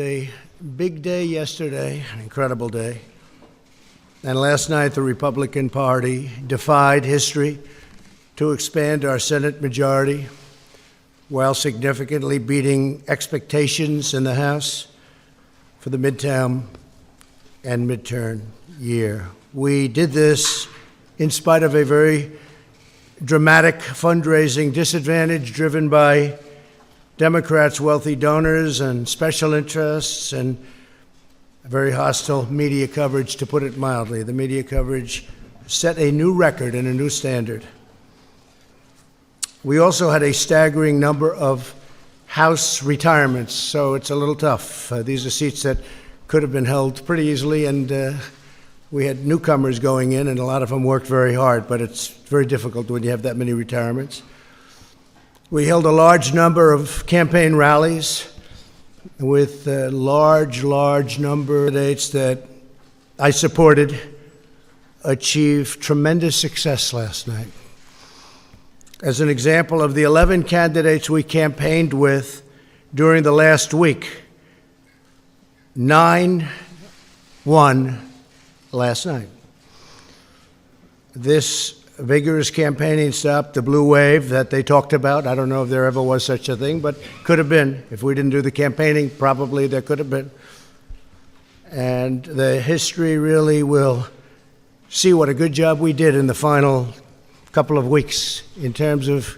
A big day yesterday, an incredible day. And last night, the Republican Party defied history to expand our Senate majority while significantly beating expectations in the House for the midterm and midterm year. We did this in spite of a very dramatic fundraising disadvantage driven by Democrats' wealthy donors and special interests and very hostile media coverage, to put it mildly. The media coverage set a new record and a new standard. We also had a staggering number of House retirements, so it's a little tough. These are seats that could have been held pretty easily, and we had newcomers going in, and a lot of them worked very hard, but it's very difficult when you have that many retirements. We held a large number of campaign rallies with a large number of candidates that I supported achieved tremendous success last night. As an example of the 11 candidates we campaigned with during the last week, 9 won last night. This vigorous campaigning stopped the blue wave that they talked about. I don't know if there ever was such a thing, but could have been. If we didn't do the campaigning, probably there could have been. And the history really will see what a good job we did in the final couple of weeks in terms of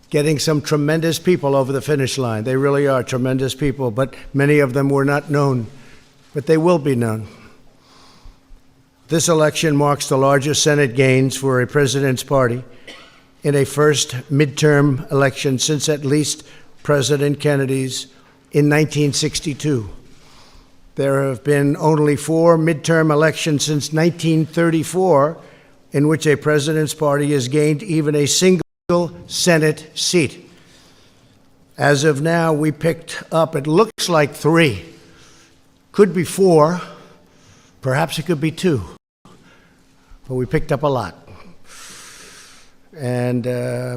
getting some tremendous people over the finish line. They really are tremendous people, but many of them were not known, but they will be known. This election marks the largest Senate gains for a president's party in a first midterm election since at least President Kennedy's in 1962. There have been only 4 midterm elections since 1934 in which a president's party has gained even a single Senate seat. As of now, we picked up, it looks like 3, could be 4, perhaps it could be 2. But we picked up a lot. And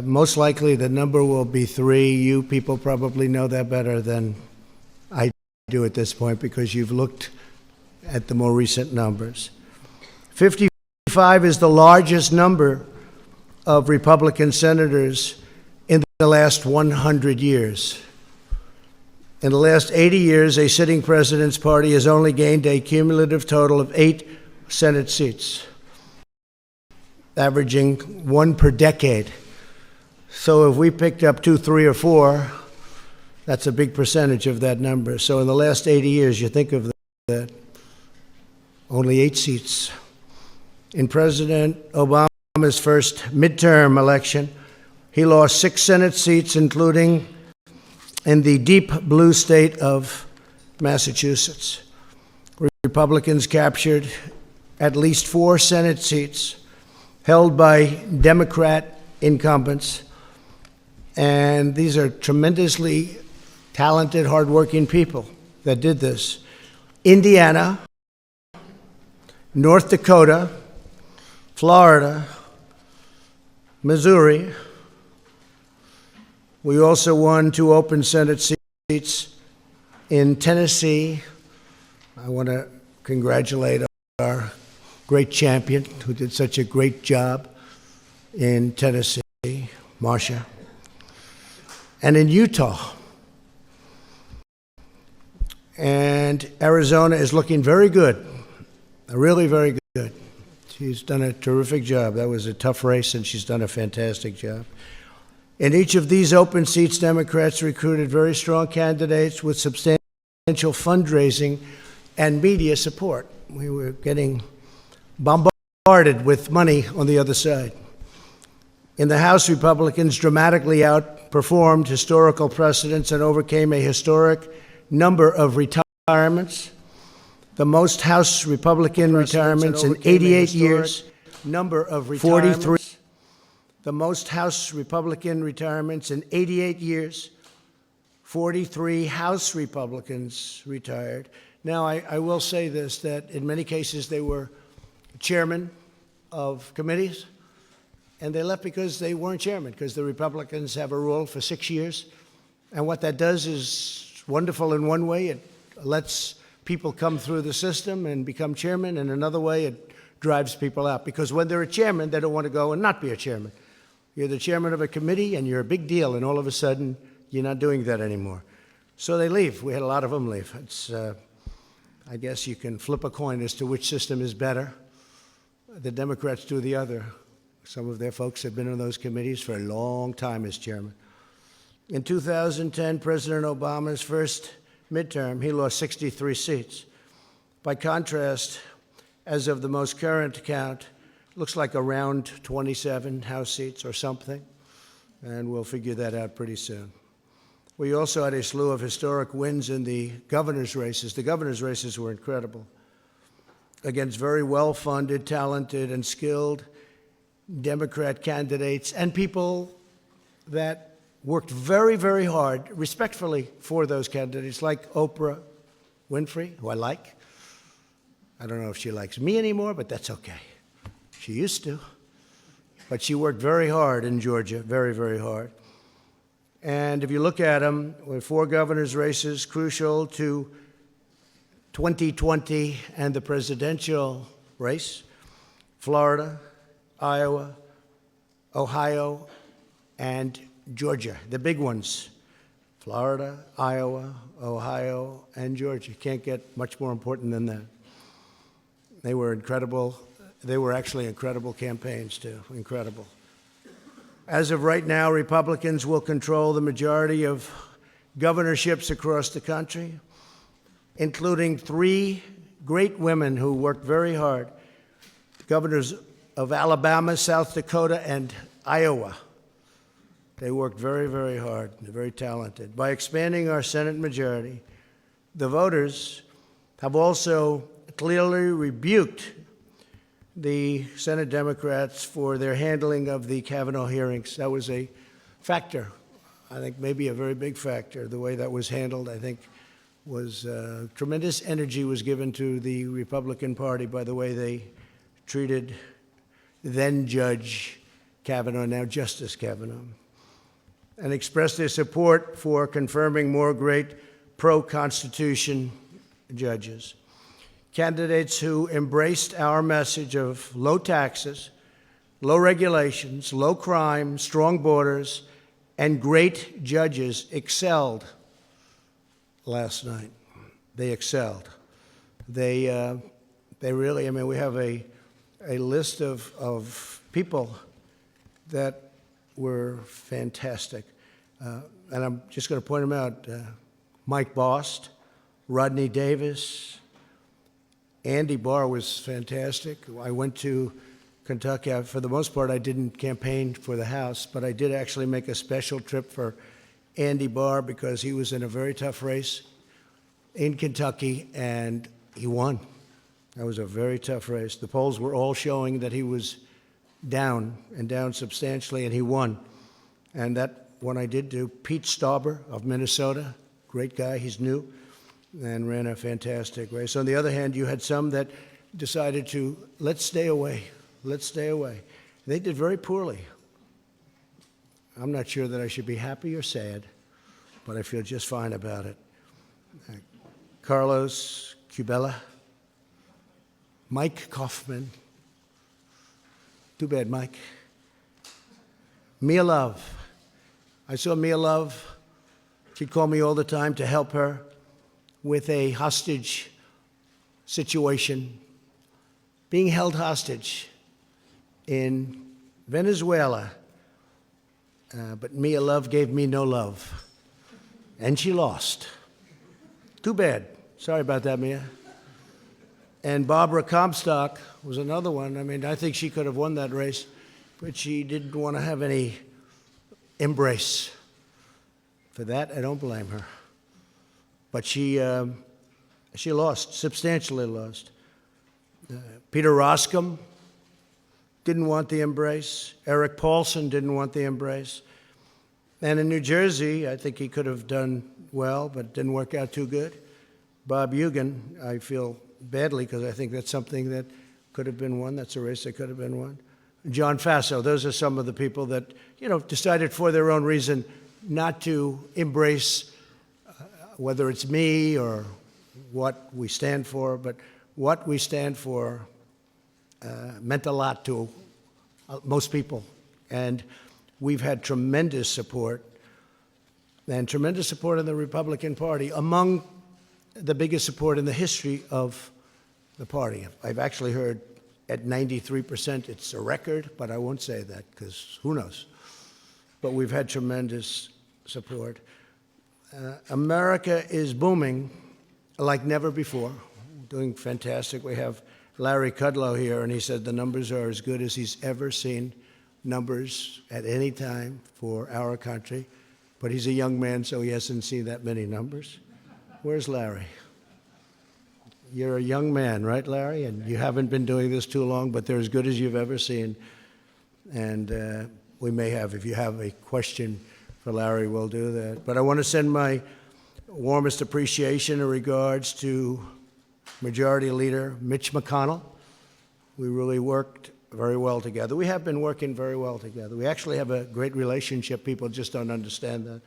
most likely the number will be 3. You people probably know that better than I do at this point because you've looked at the more recent numbers. 55 is the largest number of Republican senators in the last 100 years. In the last 80 years, a sitting president's party has only gained a cumulative total of 8 Senate seats, averaging 1 per decade. So if we picked up 2, 3, or 4, that's a big percentage of that number. So in the last 80 years, you think of that, only 8 seats. In President Obama's first midterm election, he lost 6 Senate seats, including in the deep blue state of Massachusetts. Republicans captured at least 4 Senate seats held by Democrat incumbents, and these are tremendously talented, hardworking people that did this. Indiana, North Dakota, Florida, Missouri. We also won 2 open Senate seats in Tennessee. I want to congratulate our great champion who did such a great job in Tennessee, Marcia, and in Utah. And Arizona is looking very good, really very good. She's done a terrific job. That was a tough race, and she's done a fantastic job. In each of these open seats, Democrats recruited very strong candidates with substantial fundraising and media support. We were getting bombarded with money on the other side. In the House, Republicans dramatically outperformed historical precedents and overcame a historic number of retirements, the most House Republican retirements in 88 years, 43. The most House Republican retirements in 88 years, 43 House Republicans retired. Now, I will say this, that in many cases they were chairman of committees, and they left because they weren't chairman, because the Republicans have a rule for 6 years. And what that does is wonderful in one way. It lets people come through the system and become chairman, and another way it drives people out. Because when they're a chairman, they don't want to go and not be a chairman. You're the chairman of a committee, and you're a big deal, and all of a sudden, you're not doing that anymore. So they leave. We had a lot of them leave. I guess you can flip a coin as to which system is better. The Democrats do the other. Some of their folks have been on those committees for a long time as chairman. In 2010, President Obama's first midterm, he lost 63 seats. By contrast, as of the most current count, looks like around 27 House seats or something, and we'll figure that out pretty soon. We also had a slew of historic wins in the governor's races. The governor's races were incredible, against very well-funded, talented, and skilled Democrat candidates and people that worked very, very hard, respectfully, for those candidates, like Oprah Winfrey, who I like. I don't know if she likes me anymore, but that's okay. She used to. But she worked very hard in Georgia, very, very hard. And if you look at them, with 4 governor's races crucial to 2020 and the presidential race, Florida, Iowa, Ohio, and Georgia, the big ones. Florida, Iowa, Ohio, and Georgia. Can't get much more important than that. They were incredible. They were actually incredible campaigns, too. Incredible. As of right now, Republicans will control the majority of governorships across the country, including 3 great women who worked very hard, governors of Alabama, South Dakota, and Iowa. They worked very, very hard. They're very talented. By expanding our Senate majority, the voters have also clearly rebuked the Senate Democrats for their handling of the Kavanaugh hearings. That was a factor, I think maybe a very big factor. The way that was handled, I think, was tremendous energy was given to the Republican Party by the way they treated then Judge Kavanaugh, now Justice Kavanaugh, and expressed their support for confirming more great pro-Constitution judges. Candidates who embraced our message of low taxes, low regulations, low crime, strong borders, and great judges excelled last night. They excelled. They really, I mean, we have a list of people that were fantastic. And I'm just going to point them out. Mike Bost, Rodney Davis, Andy Barr was fantastic. I went to Kentucky. For the most part, I didn't campaign for the House, but I did actually make a special trip for Andy Barr because he was in a very tough race in Kentucky, and he won. That was a very tough race. The polls were all showing that he was down, and down substantially, and he won. And that one I did do. Pete Stauber of Minnesota, great guy, he's new, and ran a fantastic race. On the other hand, you had some that decided to, let's stay away, let's stay away. They did very poorly. I'm not sure that I should be happy or sad, but I feel just fine about it. Carlos Cubella, Mike Kaufman, too bad, Mike. Mia Love. I saw Mia Love. She'd call me all the time to help her with a hostage situation, being held hostage in Venezuela. But Mia Love gave me no love, and she lost. Too bad. Sorry about that, Mia. And Barbara Comstock was another one. I mean, I think she could have won that race, but she didn't want to have any embrace. For that, I don't blame her. But she lost, substantially lost. Peter Roskam didn't want the embrace. Eric Paulson didn't want the embrace. And in New Jersey, I think he could have done well, but it didn't work out too good. Bob Eugen, I feel badly because I think that's something that could have been won. That's a race that could have been won. John Faso, those are some of the people that, decided for their own reason not to embrace whether it's me or what we stand for, but what we stand for meant a lot to most people. And we've had tremendous support, and tremendous support in the Republican Party, among the biggest support in the history of the party. I've actually heard at 93% it's a record, but I won't say that because who knows. But we've had tremendous support. America is booming like never before, doing fantastic. We have Larry Kudlow here, and he said the numbers are as good as he's ever seen numbers at any time for our country. But he's a young man, so he hasn't seen that many numbers. Where's Larry? You're a young man, right, Larry? And you haven't been doing this too long, but they're as good as you've ever seen. And we may have, if you have a question for Larry, we'll do that. But I want to send my warmest appreciation and regards to Majority Leader Mitch McConnell. We really worked very well together. We have been working very well together. We actually have a great relationship. People just don't understand that,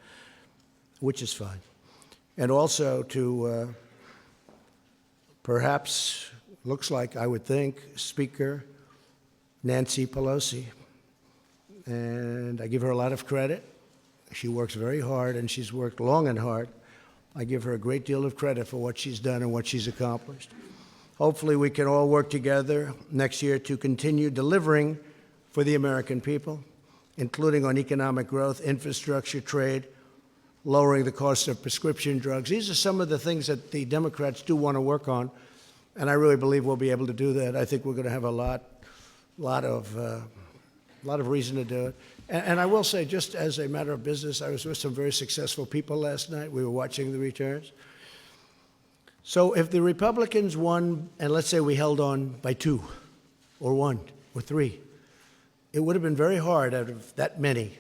which is fine. And also to perhaps, looks like, I would think, Speaker Nancy Pelosi. And I give her a lot of credit. She works very hard, and she's worked long and hard. I give her a great deal of credit for what she's done and what she's accomplished. Hopefully we can all work together next year to continue delivering for the American people, including on economic growth, infrastructure, trade, lowering the cost of prescription drugs. These are some of the things that the Democrats do want to work on, and I really believe we'll be able to do that. I think we're going to have a lot of reason to do it. And I will say, just as a matter of business, I was with some very successful people last night. We were watching the returns. So if the Republicans won, and let's say we held on by 2 or 1 or 3, it would have been very hard out of that many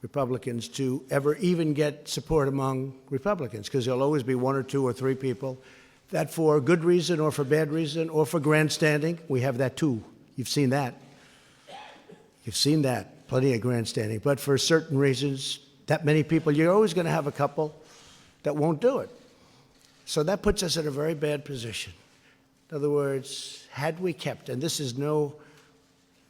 Republicans to ever even get support among Republicans, because there'll always be 1 or 2 or 3 people that, for good reason or for bad reason or for grandstanding, we have that too. You've seen that. You've seen that, plenty of grandstanding. But for certain reasons, that many people, you're always going to have a couple that won't do it. So that puts us in a very bad position. In other words, had we kept, and this is no,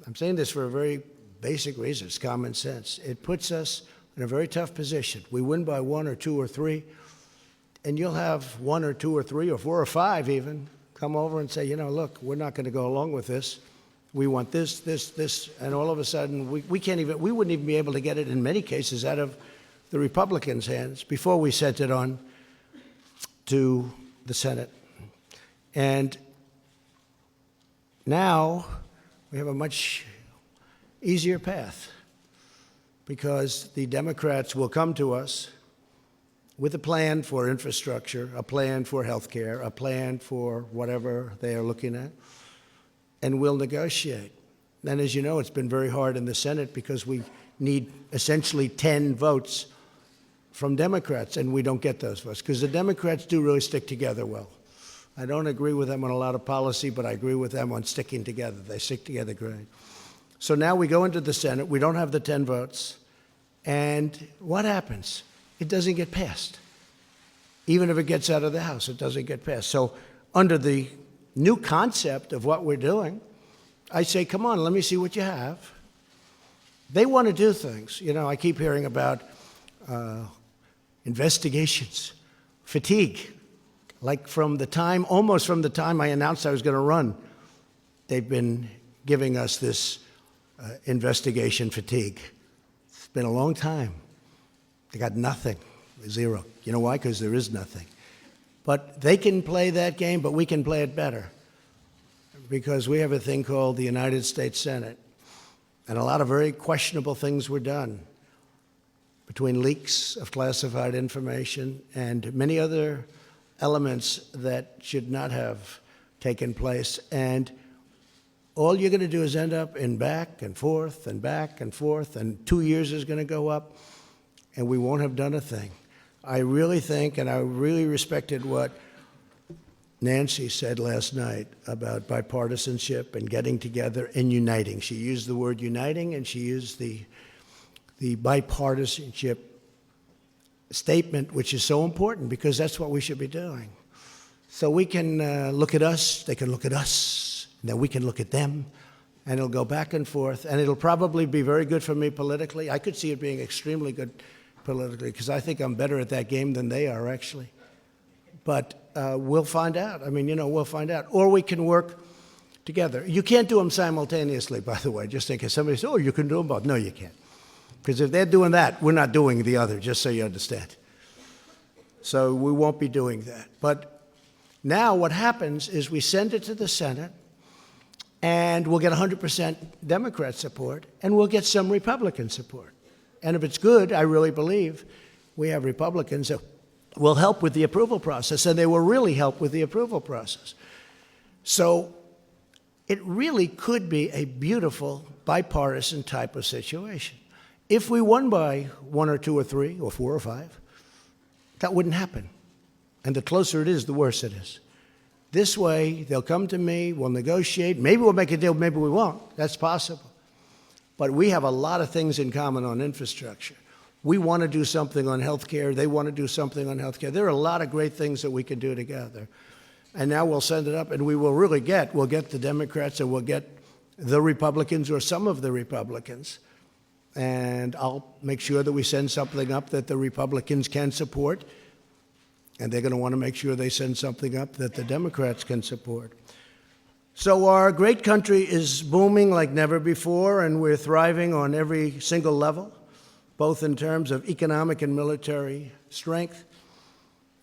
I'm saying this for a very basic reason, it's common sense. It puts us in a very tough position. We win by 1 or 2 or 3, and you'll have 1 or 2 or 3 or 4 or 5 even come over and say, you know, look, we're not going to go along with this. We want this, this, this, and all of a sudden we wouldn't even be able to get it in many cases out of the Republicans' hands before we sent it on to the Senate. And now we have a much easier path, because the Democrats will come to us with a plan for infrastructure, a plan for health care, a plan for whatever they are looking at, and we'll negotiate. And as you know, it's been very hard in the Senate because we need essentially 10 votes from Democrats, and we don't get those votes because the Democrats do really stick together well. I don't agree with them on a lot of policy, but I agree with them on sticking together. They stick together great. So now we go into the Senate. We don't have the 10 votes. And what happens? It doesn't get passed. Even if it gets out of the House, it doesn't get passed. So under the new concept of what we're doing, I say, come on, let me see what you have. They want to do things. You know, I keep hearing about investigations, fatigue. Like almost from the time I announced I was going to run, they've been giving us this investigation fatigue. It's been a long time. They got nothing, 0. You know why? Because there is nothing. But they can play that game, but we can play it better, because we have a thing called the United States Senate, and a lot of very questionable things were done between leaks of classified information and many other elements that should not have taken place. And all you're going to do is end up in back and forth and back and forth, and 2 years is going to go up, and we won't have done a thing. I really think, and I really respected what Nancy said last night about bipartisanship and getting together and uniting. She used the word uniting, and she used the bipartisanship statement, which is so important because that's what we should be doing. So we can look at us, they can look at us, and then we can look at them, and it'll go back and forth, and it'll probably be very good for me politically. I could see it being extremely good politically, because I think I'm better at that game than they are, actually. But we'll find out. I mean, we'll find out. Or we can work together. You can't do them simultaneously, by the way, just in case somebody says, oh, you can do them both. No, you can't. Because if they're doing that, we're not doing the other, just so you understand. So we won't be doing that. But now what happens is we send it to the Senate, and we'll get 100% Democrat support, and we'll get some Republican support. And if it's good, I really believe we have Republicans that will help with the approval process, and they will really help with the approval process. So it really could be a beautiful bipartisan type of situation. If we won by 1 or 2 or 3 or 4 or 5, that wouldn't happen. And the closer it is, the worse it is. This way, they'll come to me, we'll negotiate, maybe we'll make a deal, maybe we won't. That's possible. But we have a lot of things in common on infrastructure. We want to do something on health care. They want to do something on health care. There are a lot of great things that we can do together. And now we'll send it up, and we will really we'll get the Democrats, and we'll get the Republicans or some of the Republicans. And I'll make sure that we send something up that the Republicans can support. And they're going to want to make sure they send something up that the Democrats can support. So our great country is booming like never before, and we're thriving on every single level, both in terms of economic and military strength,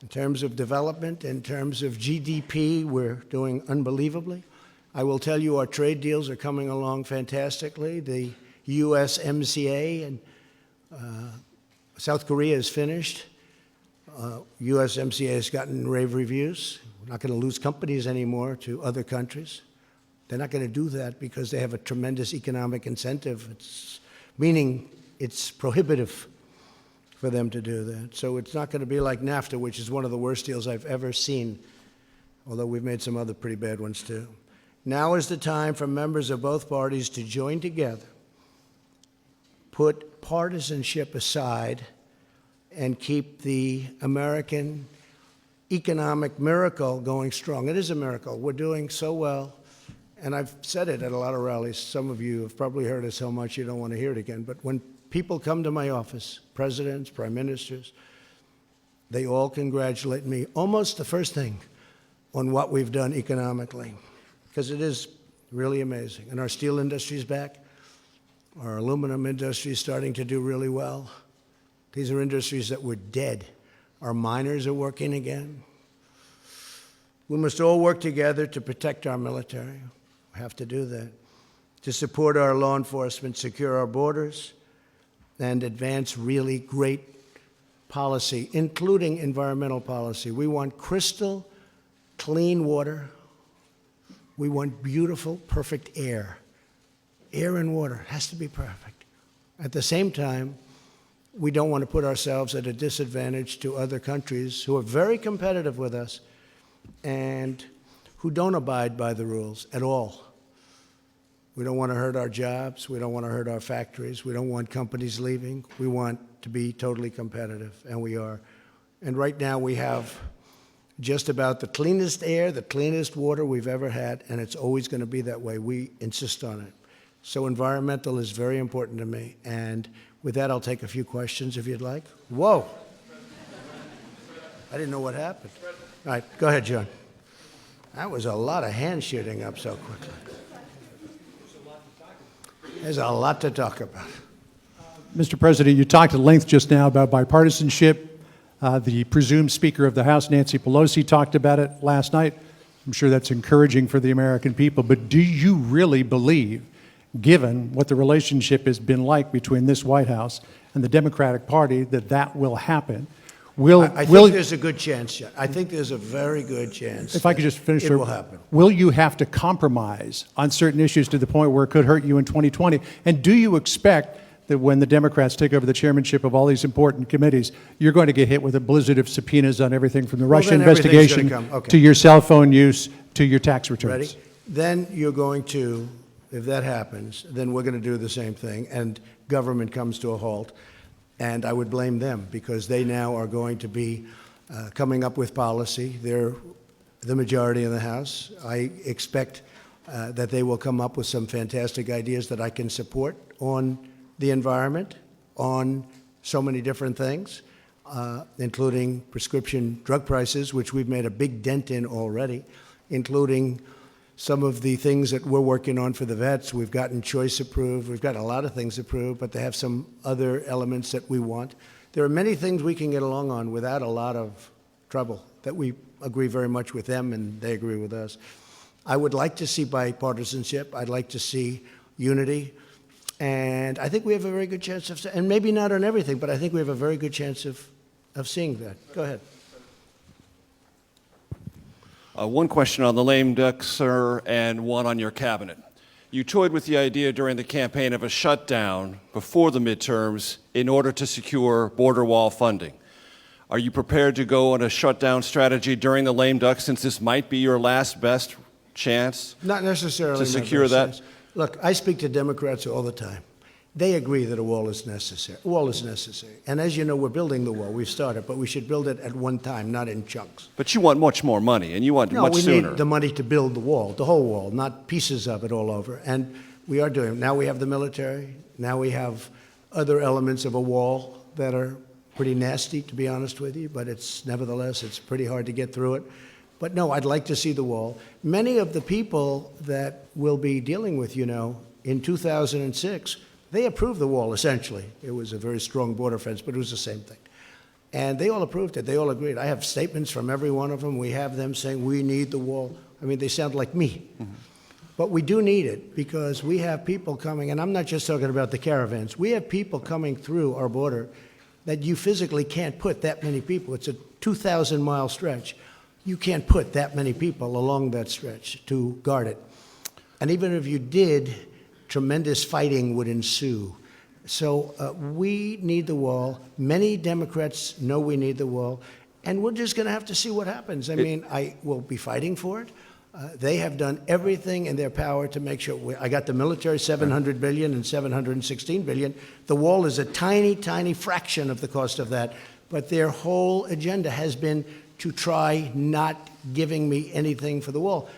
in terms of development, in terms of GDP, we're doing unbelievably. I will tell you our trade deals are coming along fantastically. The USMCA and South Korea is finished. USMCA has gotten rave reviews. We're not going to lose companies anymore to other countries. They're not going to do that because they have a tremendous economic incentive, meaning it's prohibitive for them to do that. So it's not going to be like NAFTA, which is one of the worst deals I've ever seen, although we've made some other pretty bad ones too. Now is the time for members of both parties to join together, put partisanship aside, and keep the American economic miracle going strong. It is a miracle. We're doing so well. And I've said it at a lot of rallies. Some of you have probably heard it so much you don't want to hear it again. But when people come to my office, presidents, prime ministers, they all congratulate me almost the first thing on what we've done economically, because it is really amazing. And our steel industry is back. Our aluminum industry is starting to do really well. These are industries that were dead. Our miners are working again. We must all work together to protect our military. We have to do that. To support our law enforcement, secure our borders, and advance really great policy, including environmental policy. We want crystal clean water. We want beautiful, perfect air. Air and water has to be perfect. At the same time, we don't want to put ourselves at a disadvantage to other countries who are very competitive with us and who don't abide by the rules at all. We don't want to hurt our jobs. We don't want to hurt our factories. We don't want companies leaving. We want to be totally competitive, and we are. And right now we have just about the cleanest air, the cleanest water we've ever had, and it's always going to be that way. We insist on it. So environmental is very important to me. And with that, I'll take a few questions if you'd like. Whoa. I didn't know what happened. All right, go ahead, John. That was a lot of hand shooting up so quickly. There's a lot to talk about. Mr. President, you talked at length just now about bipartisanship. The presumed Speaker of the House, Nancy Pelosi, talked about it last night. I'm sure that's encouraging for the American people. But do you really believe, given what the relationship has been like between this White House and the Democratic Party, that that will happen? I think there's a good chance. I think there's a very good chance. If I could just finish, it will happen. Will you have to compromise on certain issues to the point where it could hurt you in 2020? And do you expect that when the Democrats take over the chairmanship of all these important committees, you're going to get hit with a blizzard of subpoenas on everything from the Russia investigation to your cell phone use to your tax returns? Ready? Then you're going to, if that happens, then we're going to do the same thing, and government comes to a halt. And I would blame them, because they now are going to be coming up with policy. They're the majority in the House. I expect that they will come up with some fantastic ideas that I can support on the environment, on so many different things, including prescription drug prices, which we've made a big dent in already, including some of the things that we're working on for the vets. We've gotten choice approved. We've got a lot of things approved, but they have some other elements that we want. There are many things we can get along on without a lot of trouble, that we agree very much with them and they agree with us. I would like to see bipartisanship. I'd like to see unity. And I think we have a very good chance of, and maybe not on everything, but I think we have a very good chance of seeing that. Go ahead. One question on the lame duck, sir, and one on your cabinet. You toyed with the idea during the campaign of a shutdown before the midterms in order to secure border wall funding. Are you prepared to go on a shutdown strategy during the lame duck, since this might be your last best chance? Not necessarily to secure that? Look, I speak to Democrats all the time. They agree that a wall is necessary. A wall is necessary. And as you know, we're building the wall. We've started, but we should build it at one time, not in chunks. But you want much more money, and you want No, much we sooner. need the money to build the wall, the whole wall, not pieces of it all over. And we are doing it. Now we have the military. Now we have other elements of a wall that are pretty nasty, to be honest with you, but nevertheless, it's pretty hard to get through it. But no, I'd like to see the wall. Many of the people that we'll be dealing with, in 2006, they approved the wall, essentially. It was a very strong border fence, but it was the same thing. And they all approved it. They all agreed. I have statements from every one of them. We have them saying, we need the wall. I mean, they sound like me. Mm-hmm. But we do need it because we have people coming, and I'm not just talking about the caravans. We have people coming through our border that you physically can't put that many people. It's a 2,000-mile stretch. You can't put that many people along that stretch to guard it. And even if you did, tremendous fighting would ensue. So we need the wall. Many Democrats know we need the wall. And we're just going to have to see what happens. I mean, I will be fighting for it. They have done everything in their power to make sure. I got the military, $700 billion and $716 billion. The wall is a tiny, tiny fraction of the cost of that. But their whole agenda has been to try not giving me anything for the wall.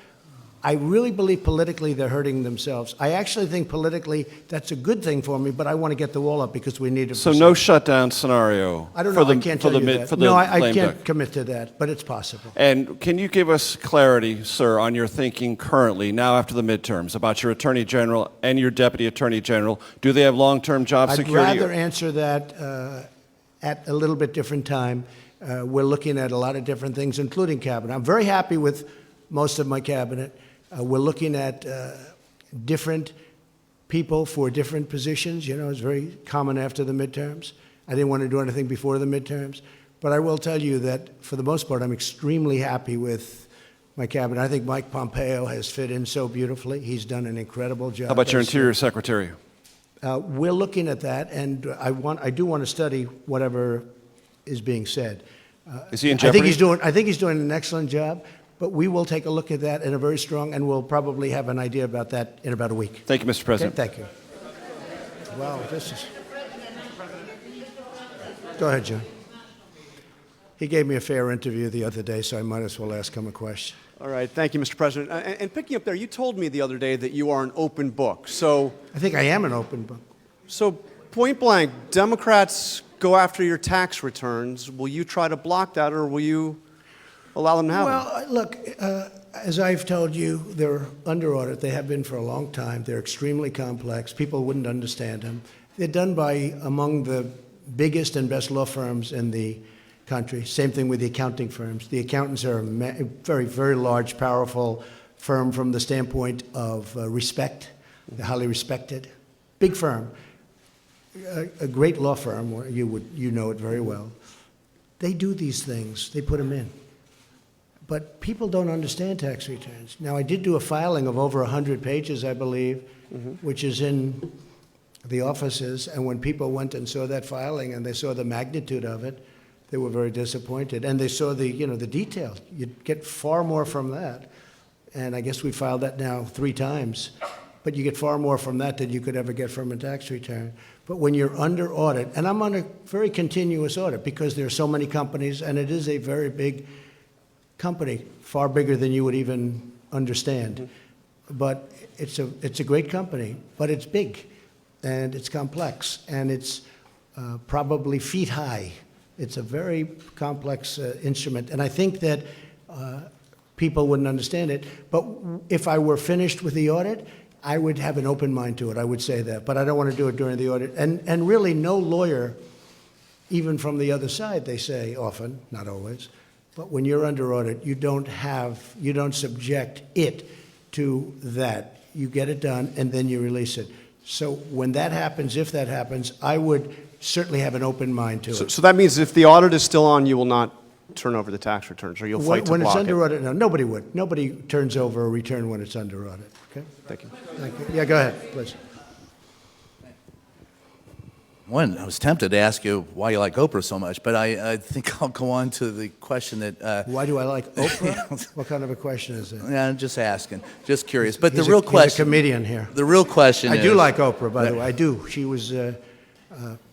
I really believe politically they're hurting themselves. I actually think politically that's a good thing for me, but I want to get the wall up because we need it. So no shutdown scenario. I don't know. I can't tell you that. No, I can't commit to that, but it's possible. And can you give us clarity, sir, on your thinking currently, now after the midterms, about your Attorney General and your Deputy Attorney General? Do they have long-term job security? I'd rather answer that at a little bit different time. We're looking at a lot of different things, including cabinet. I'm very happy with most of my cabinet. We're looking at different people for different positions. It's very common after the midterms. I didn't want to do anything before the midterms. But I will tell you that, for the most part, I'm extremely happy with my cabinet. I think Mike Pompeo has fit in so beautifully. He's done an incredible job. How about your Interior Secretary? We're looking at that, and I do want to study whatever is being said. Is he in jeopardy? I think he's doing an excellent job. But we will take a look at that in a very strong, and we'll probably have an idea about that in about a week. Thank you, Mr. President. Okay, thank you. Wow, this is... Go ahead, John. He gave me a fair interview the other day, so I might as well ask him a question. All right, thank you, Mr. President. And picking up there, you told me the other day that you are an open book. So I think I am an open book. So point blank, Democrats go after your tax returns. Will you try to block that, or will you allow them to have them? Well, look, as I've told you, they're under audit. They have been for a long time. They're extremely complex. People wouldn't understand them. They're done by among the biggest and best law firms in the country. Same thing with the accounting firms. The accountants are a very, very large, powerful firm from the standpoint of respect. They're highly respected. Big firm. A great law firm, you know it very well. They do these things. They put them in. But people don't understand tax returns. Now, I did do a filing of over 100 pages, I believe, which is in the offices. And when people went and saw that filing and they saw the magnitude of it, they were very disappointed. And they saw the detail. You'd get far more from that. And I guess we filed that now 3 times. But you get far more from that than you could ever get from a tax return. But when you're under audit, and I'm on a very continuous audit because there are so many companies, and it is a very big company, far bigger than you would even understand. But it's a great company, but it's big, and it's complex, and it's probably feet high. It's a very complex instrument, and I think that people wouldn't understand it. But if I were finished with the audit, I would have an open mind to it. I would say that, but I don't want to do it during the audit. And really, no lawyer, even from the other side, they say often, not always, but when you're under audit, you don't subject it to that. You get it done, and then you release it. So when that happens, if that happens, I would certainly have an open mind to it. So that means if the audit is still on, you will not turn over the tax returns, or you'll fight to When block it's under it? audit, no, nobody would. Nobody turns over a return when it's under audit, okay? Thank you. Thank you. Yeah, go ahead, please. One, I was tempted to ask you why you like Oprah so much, but I think I'll go on to the question that... Why do I like Oprah? What kind of a question is it? Yeah, I'm just asking, just curious. But He's the real He's a question... comedian here. The real question is... I do like Oprah, by the way. I do. She was a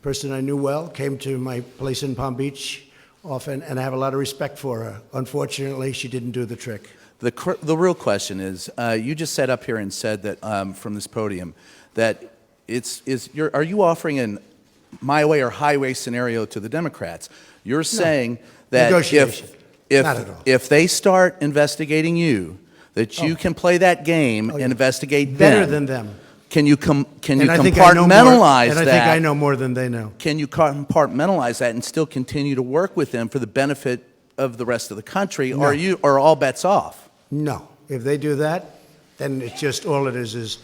person I knew well, came to my place in Palm Beach often, and I have a lot of respect for her. Unfortunately, she didn't do the trick. The real question is, you just sat up here and said that from this podium that are you offering an my way or highway scenario to the Democrats? You're saying that Negotiation. Not at all. if they start investigating you, that you can play that game and investigate them. Better than them. Can you And I think I know more- compartmentalize that? And I think I know more than they know. Can you compartmentalize that and still continue to work with them for the benefit of the rest of the country, No. or are all bets off? No. If they do that, then it's just all it is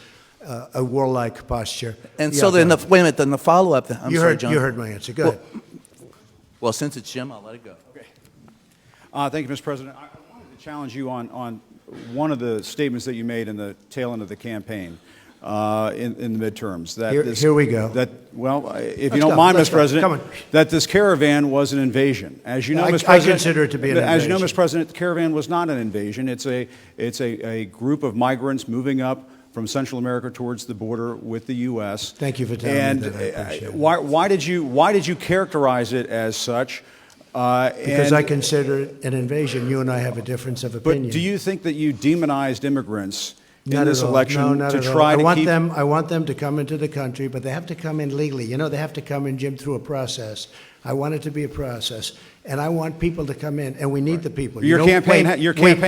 a warlike posture. And Yeah, so then, go wait a minute, then the follow-up, I'm you sorry, heard, John. You heard my answer. Go ahead. Well, since it's Jim, I'll let it go. Thank you, Mr. President. I wanted to challenge you on one of the statements that you made in the tail end of the campaign in the midterms. That Here we go. If you don't mind, Mr. President, Come on. that this caravan was an invasion. As you know, Mr. I President, consider it to be an As you know, invasion. Mr. President, the caravan was not an invasion. It's a group of migrants moving up from Central America towards the border with the U.S. Thank you for telling me that. I appreciate it. Why did you characterize it as such? Because I consider it an invasion. You and I have a difference of opinion. But do you think that you demonized immigrants in Not this at all. election No, not to at all. try to keep? I want them to come into the country, but they have to come in legally. You know, they have to come in, Jim, through a process. I want it to be a process, and I want people to come in, and we need the people. Your campaign.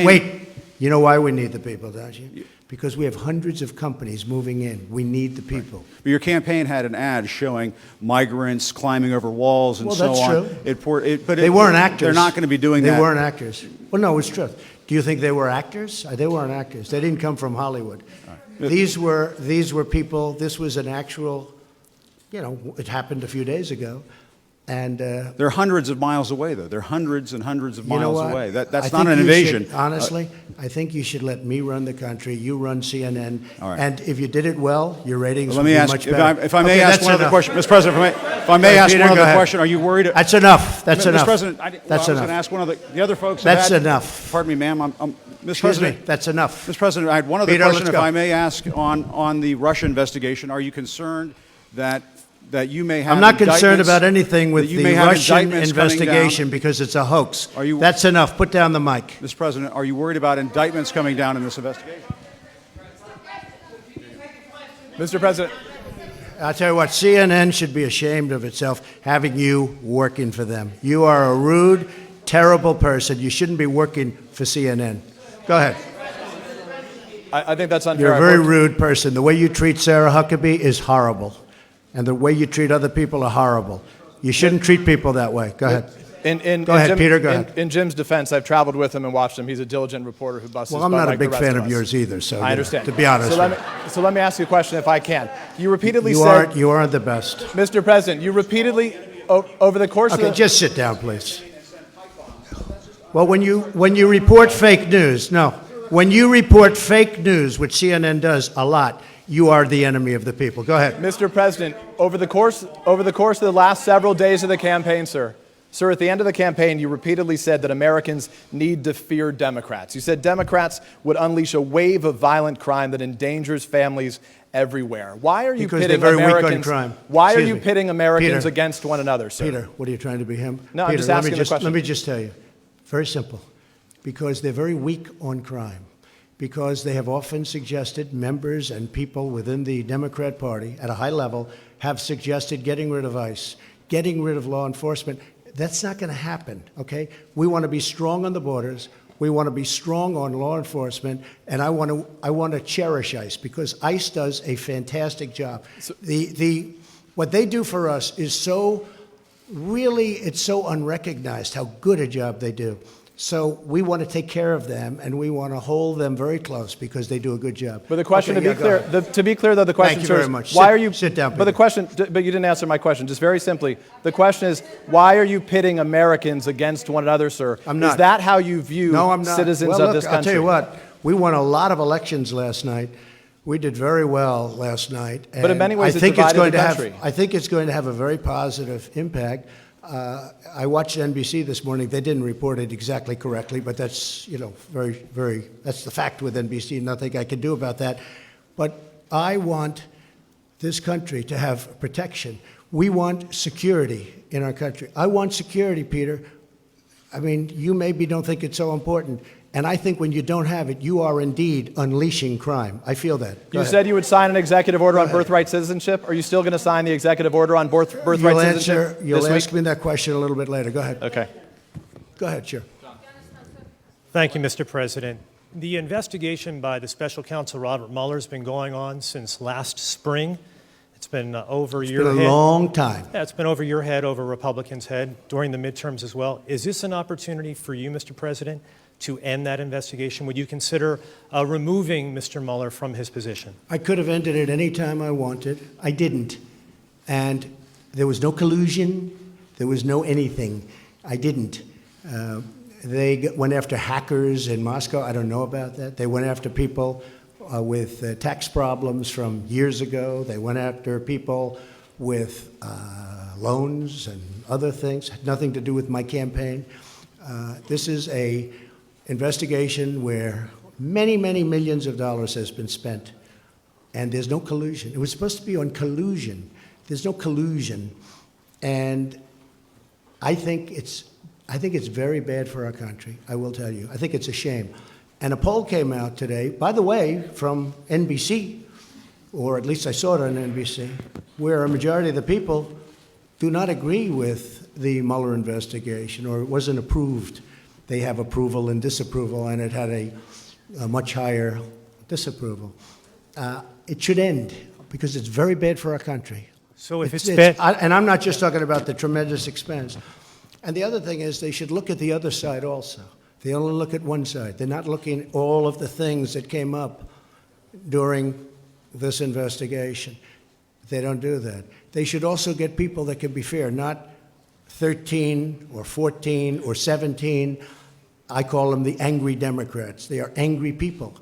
Wait. You know why we need the people, don't you? Because we have hundreds of companies moving in. We need the people. But your campaign had an ad showing migrants climbing over walls and Well, so that's on. true. They weren't actors. They're not going to be doing that. They weren't actors. Well, no, it's true. Do you think they were actors? They weren't actors. They didn't come from Hollywood. These were people. This was an actual, it happened a few days ago. And They're hundreds of miles away, though. They're hundreds and hundreds of you know miles what? away. I That's think not an you invasion. should, honestly, I think you should let me run the country. You run CNN. All right. And if you did it well, your ratings Let would me be ask, much if better. I may Okay, ask that's one other enough. question, Mr. President. If I may ask Peter, one go other ahead. question, are you worried? That's enough. That's Mr. enough. President, I That's was going enough. to ask one of the other folks. That's have had- enough. Pardon me, ma'am. Mr. Excuse President, me. That's enough. Mr. President, I had one other Peter, question, let's if go. I may ask, on the Russia investigation. Are you concerned that you may have I'm not concerned indictments- about anything with that you the may have Russian indictments coming down? investigation because it's a hoax. Are you- That's enough. Put down the mic. Mr. President, are you worried about indictments coming down in this investigation? Mr. President, I'll tell you what, CNN should be ashamed of itself having you working for them. You are a rude, terrible person. You shouldn't be working for CNN. Go ahead. I think that's unfair. You're a I've very worked- rude person. The way you treat Sarah Huckabee is horrible. And the way you treat other people are horrible. You shouldn't treat people that way. Go ahead. Go ahead, Peter, go ahead. In Jim's defense, I've traveled with him and watched him. He's a diligent reporter who busts his Well, I'm butt not a like big the rest fan of of us. yours either, so I understand. to be honest with So let me ask you a question if I can. You repeatedly you, said, you aren't the best. Mr. President, you repeatedly, over the course Okay, of the... just sit down, please. Well, when you report fake news, when you report fake news, which CNN does a lot, you are the enemy of the people. Go ahead. Mr. President, over the course of the last several days of the campaign, sir, at the end of the campaign, you repeatedly said that Americans need to fear Democrats. You said Democrats would unleash a wave of violent crime that endangers families everywhere. Why are you Because pitting they're very weak on Americans? crime. Why are Excuse you me. pitting Americans Peter. against one another, sir? Peter, what are you trying to be him? No, I'm Peter, just let asking me the question. Let me just tell you, very simple. because they're very weak on crime, because they have often suggested, members and people within the Democrat Party at a high level have suggested getting rid of ICE, getting rid of law enforcement. That's not going to happen, okay? We want to be strong on the borders. We want to be strong on law enforcement, and I want to cherish ICE because ICE does a fantastic job. What they do for us is so it's so unrecognized how good a job they do. So we want to take care of them, and we want to hold them very close because they do a good job. But the question, Okay, to be clear, though, the question, Thank you sir, very is much. why are you sit down? But the Peter. question, but you didn't answer my question. Just very simply, the question is, why are you pitting Americans against one another, sir? I'm not. Is that how you view No, I'm not. citizens well, of look, this country? I'll tell you what. We won a lot of elections last night. We did very well last night. But in many ways, I think it divided going the to country. I think it's going to have a very positive impact. I watched NBC this morning. They didn't report it exactly correctly, but that's, that's the fact with NBC. Nothing I can do about that. But I want this country to have protection. We want security in our country. I want security, Peter. I mean, you maybe don't think it's so important. And I think when you don't have it, you are indeed unleashing crime. I feel that. Go You ahead. said you would sign an executive order on birthright citizenship. Are you still going to sign the executive order on birthright citizenship You'll this ask week? me that question a little bit later. Go ahead. Okay. Go ahead, sure. Thank you, Mr. President. The investigation by the special counsel Robert Mueller has been going on since last spring. It's been over your It's been head. a long time. Yeah, it's been over your head, over Republicans' head, during the midterms as well. Is this an opportunity for you, Mr. President, to end that investigation? Would you consider removing Mr. Mueller from his position? I could have ended it any time I wanted. I didn't. And there was no collusion. There was no anything. I didn't. They went after hackers in Moscow. I don't know about that. They went after people with tax problems from years ago. They went after people with loans and other things. Had nothing to do with my campaign. This is a investigation where many, many millions of dollars has been spent, and there's no collusion. It was supposed to be on collusion. There's no collusion, and I think it's very bad for our country. I will tell you. I think it's a shame. And a poll came out today, by the way, from NBC, or at least I saw it on NBC, where a majority of the people do not agree with the Mueller investigation, or it wasn't approved. They have approval and disapproval, and it had a much higher disapproval. It should end because it's very bad for our country. So if it's bad, and I'm not just talking about the tremendous expense. And the other thing is they should look at the other side also. They only look at one side. They're not looking at all of the things that came up during this investigation. They don't do that. They should also get people that can be fair, not 13 or 14 or 17. I call them the angry Democrats. They are angry people.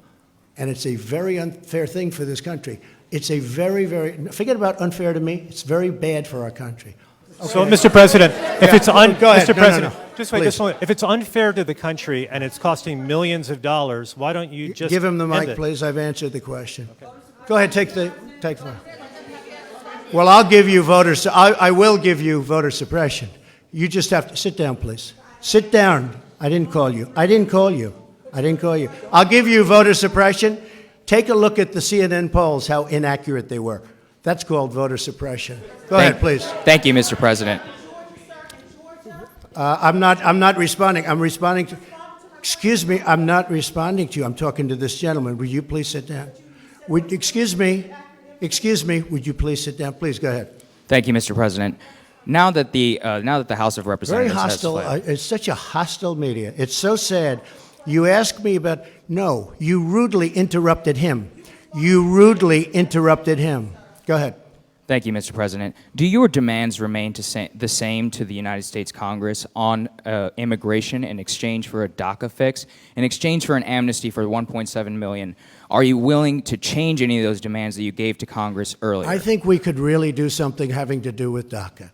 And it's a very unfair thing for this country. It's a very, forget about unfair to me, it's very bad for our country. So, Mr. President, if it's Go ahead. Mr. President, just wait, Please. just a moment. If it's unfair to the country and it's costing millions of dollars, why don't you just Give him the end mic, it? please. I've answered the question. Okay. Go ahead, take the. Well, I'll give you I will give you voter suppression. You just have to sit down, please. Sit down. I didn't call you. I didn't call you. I'll give you voter suppression. Take a look at the CNN polls, how inaccurate they were. That's called voter suppression. Go ahead, please. Thank you, Mr. President. I'm not responding. I'm responding to. Excuse me. I'm not responding to you. I'm talking to this gentleman. Will you please sit down? Excuse me. Would you please sit down? Please go ahead. Thank you, Mr. President. Now that the House of Very Representatives hostile. has It's such a hostile media. It's so sad. You ask me about. No, you rudely interrupted him. Go ahead. Thank you, Mr. President. Do your demands remain the same to the United States Congress on immigration in exchange for a DACA fix, in exchange for an amnesty for 1.7 million? Are you willing to change any of those demands that you gave to Congress earlier? I think we could really do something having to do with DACA.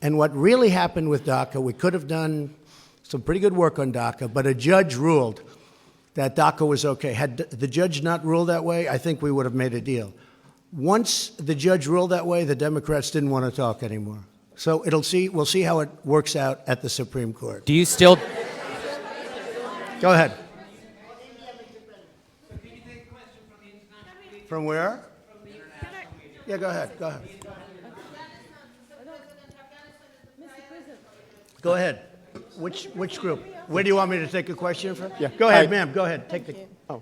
And what really happened with DACA, we could have done some pretty good work on DACA, but a judge ruled that DACA was okay. Had the judge not ruled that way, I think we would have made a deal. Once the judge ruled that way, the Democrats didn't want to talk anymore. So we'll see how it works out at the Supreme Court. Do you still Go ahead. From where? Yeah, go ahead. Go ahead. Go ahead. Which group? Where do you want me to take a question from? Yeah. Go ahead, Hi. ma'am. Go ahead. Take the. Oh.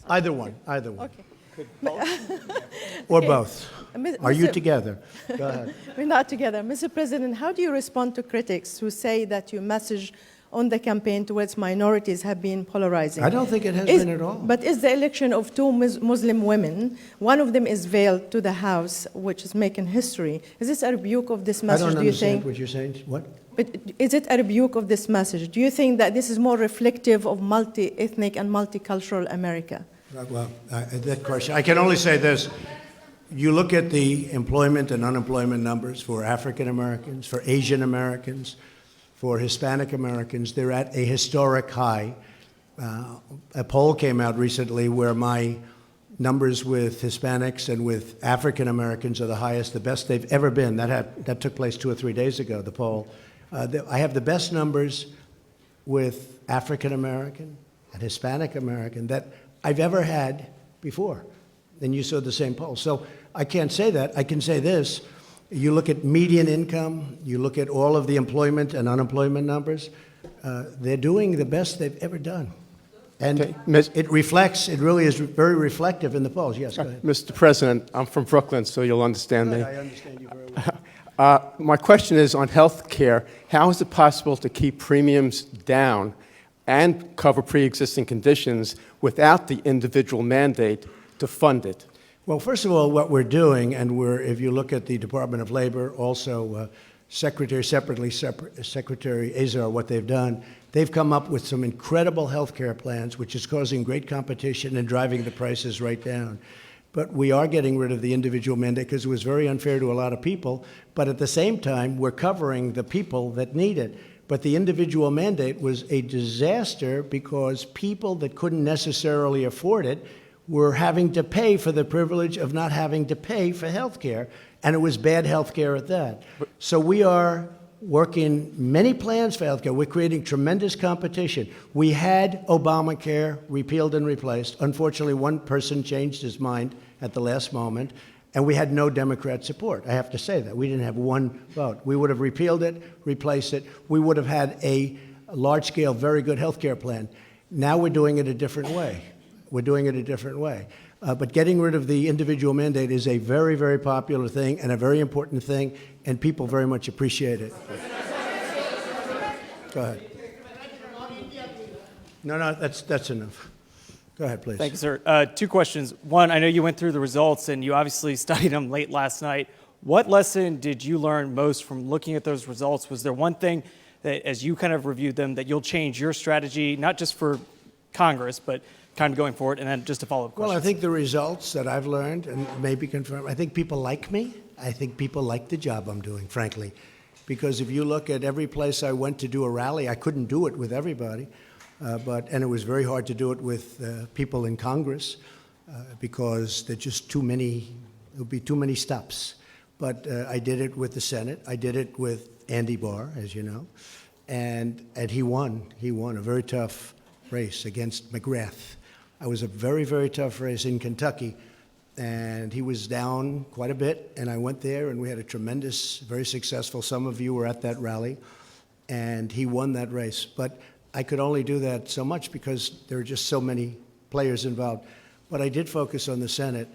Either one. Either one. Okay. Or Okay. both. Are you together? Go ahead. We're not together. Mr. President, how do you respond to critics who say that your message on the campaign towards minorities have been polarizing? I don't think it has been at all. But is the election of two Muslim women, one of them is veiled to the House, which is making history. Is this a rebuke of this I message, don't do you understand think? what you're saying. What? But is it a rebuke of this message? Do you think that this is more reflective of multi-ethnic and multicultural America? Well, that question, I can only say this. You look at the employment and unemployment numbers for African Americans, for Asian Americans, for Hispanic Americans, they're at a historic high. A poll came out recently where my numbers with Hispanics and with African Americans are the highest, the best they've ever been. That took place 2 or 3 days ago, the poll. I have the best numbers with African American and Hispanic American that I've ever had before. And you saw the same poll. So I can't say that. I can say this. You look at median income, you look at all of the employment and unemployment numbers, they're doing the best they've ever done. And it reflects, it really is very reflective in the polls. Yes, go ahead. Mr. President, I'm from Brooklyn, so you'll understand me. I understand you very well. My question is on health care. How is it possible to keep premiums down and cover pre-existing conditions without the individual mandate to fund it? Well, first of all, what we're doing, and if you look at the Department of Labor, also Secretary Azar, what they've done, they've come up with some incredible health care plans, which is causing great competition and driving the prices right down. But we are getting rid of the individual mandate because it was very unfair to a lot of people. But at the same time, we're covering the people that need it. But the individual mandate was a disaster because people that couldn't necessarily afford it were having to pay for the privilege of not having to pay for health care, and it was bad health care at that. So we are working many plans for health care. We're creating tremendous competition. We had Obamacare repealed and replaced. Unfortunately, one person changed his mind at the last moment, and we had no Democrat support. I have to say that. We didn't have one vote. We would have repealed it, replaced it. We would have had a large-scale, very good health care plan. Now we're doing it a different way. We're doing it a different way. But getting rid of the individual mandate is a very, very popular thing and a very important thing, and people very much appreciate it. Go ahead. No, that's enough. Go ahead, please. Thank you, sir. 2 questions. One, I know you went through the results, and you obviously studied them late last night. What lesson did you learn most from looking at those results? Was there one thing that, as you kind of reviewed them, that you'll change your strategy, not just for Congress, but kind of going forward? And then just a follow-up question. Well, I think the results that I've learned, and maybe confirmed, I think people like me. I think people like the job I'm doing, frankly. Because if you look at every place I went to do a rally, I couldn't do it with everybody. And it was very hard to do it with people in Congress because there's just too many, it would be too many stops. But I did it with the Senate. I did it with Andy Barr, as you know. And he won. He won a very tough race against McGrath. It was a very, very tough race in Kentucky, and he was down quite a bit, and I went there, and we had a tremendous, very successful, some of you were at that rally, and he won that race. But I could only do that so much because there are just so many players involved. But I did focus on the Senate,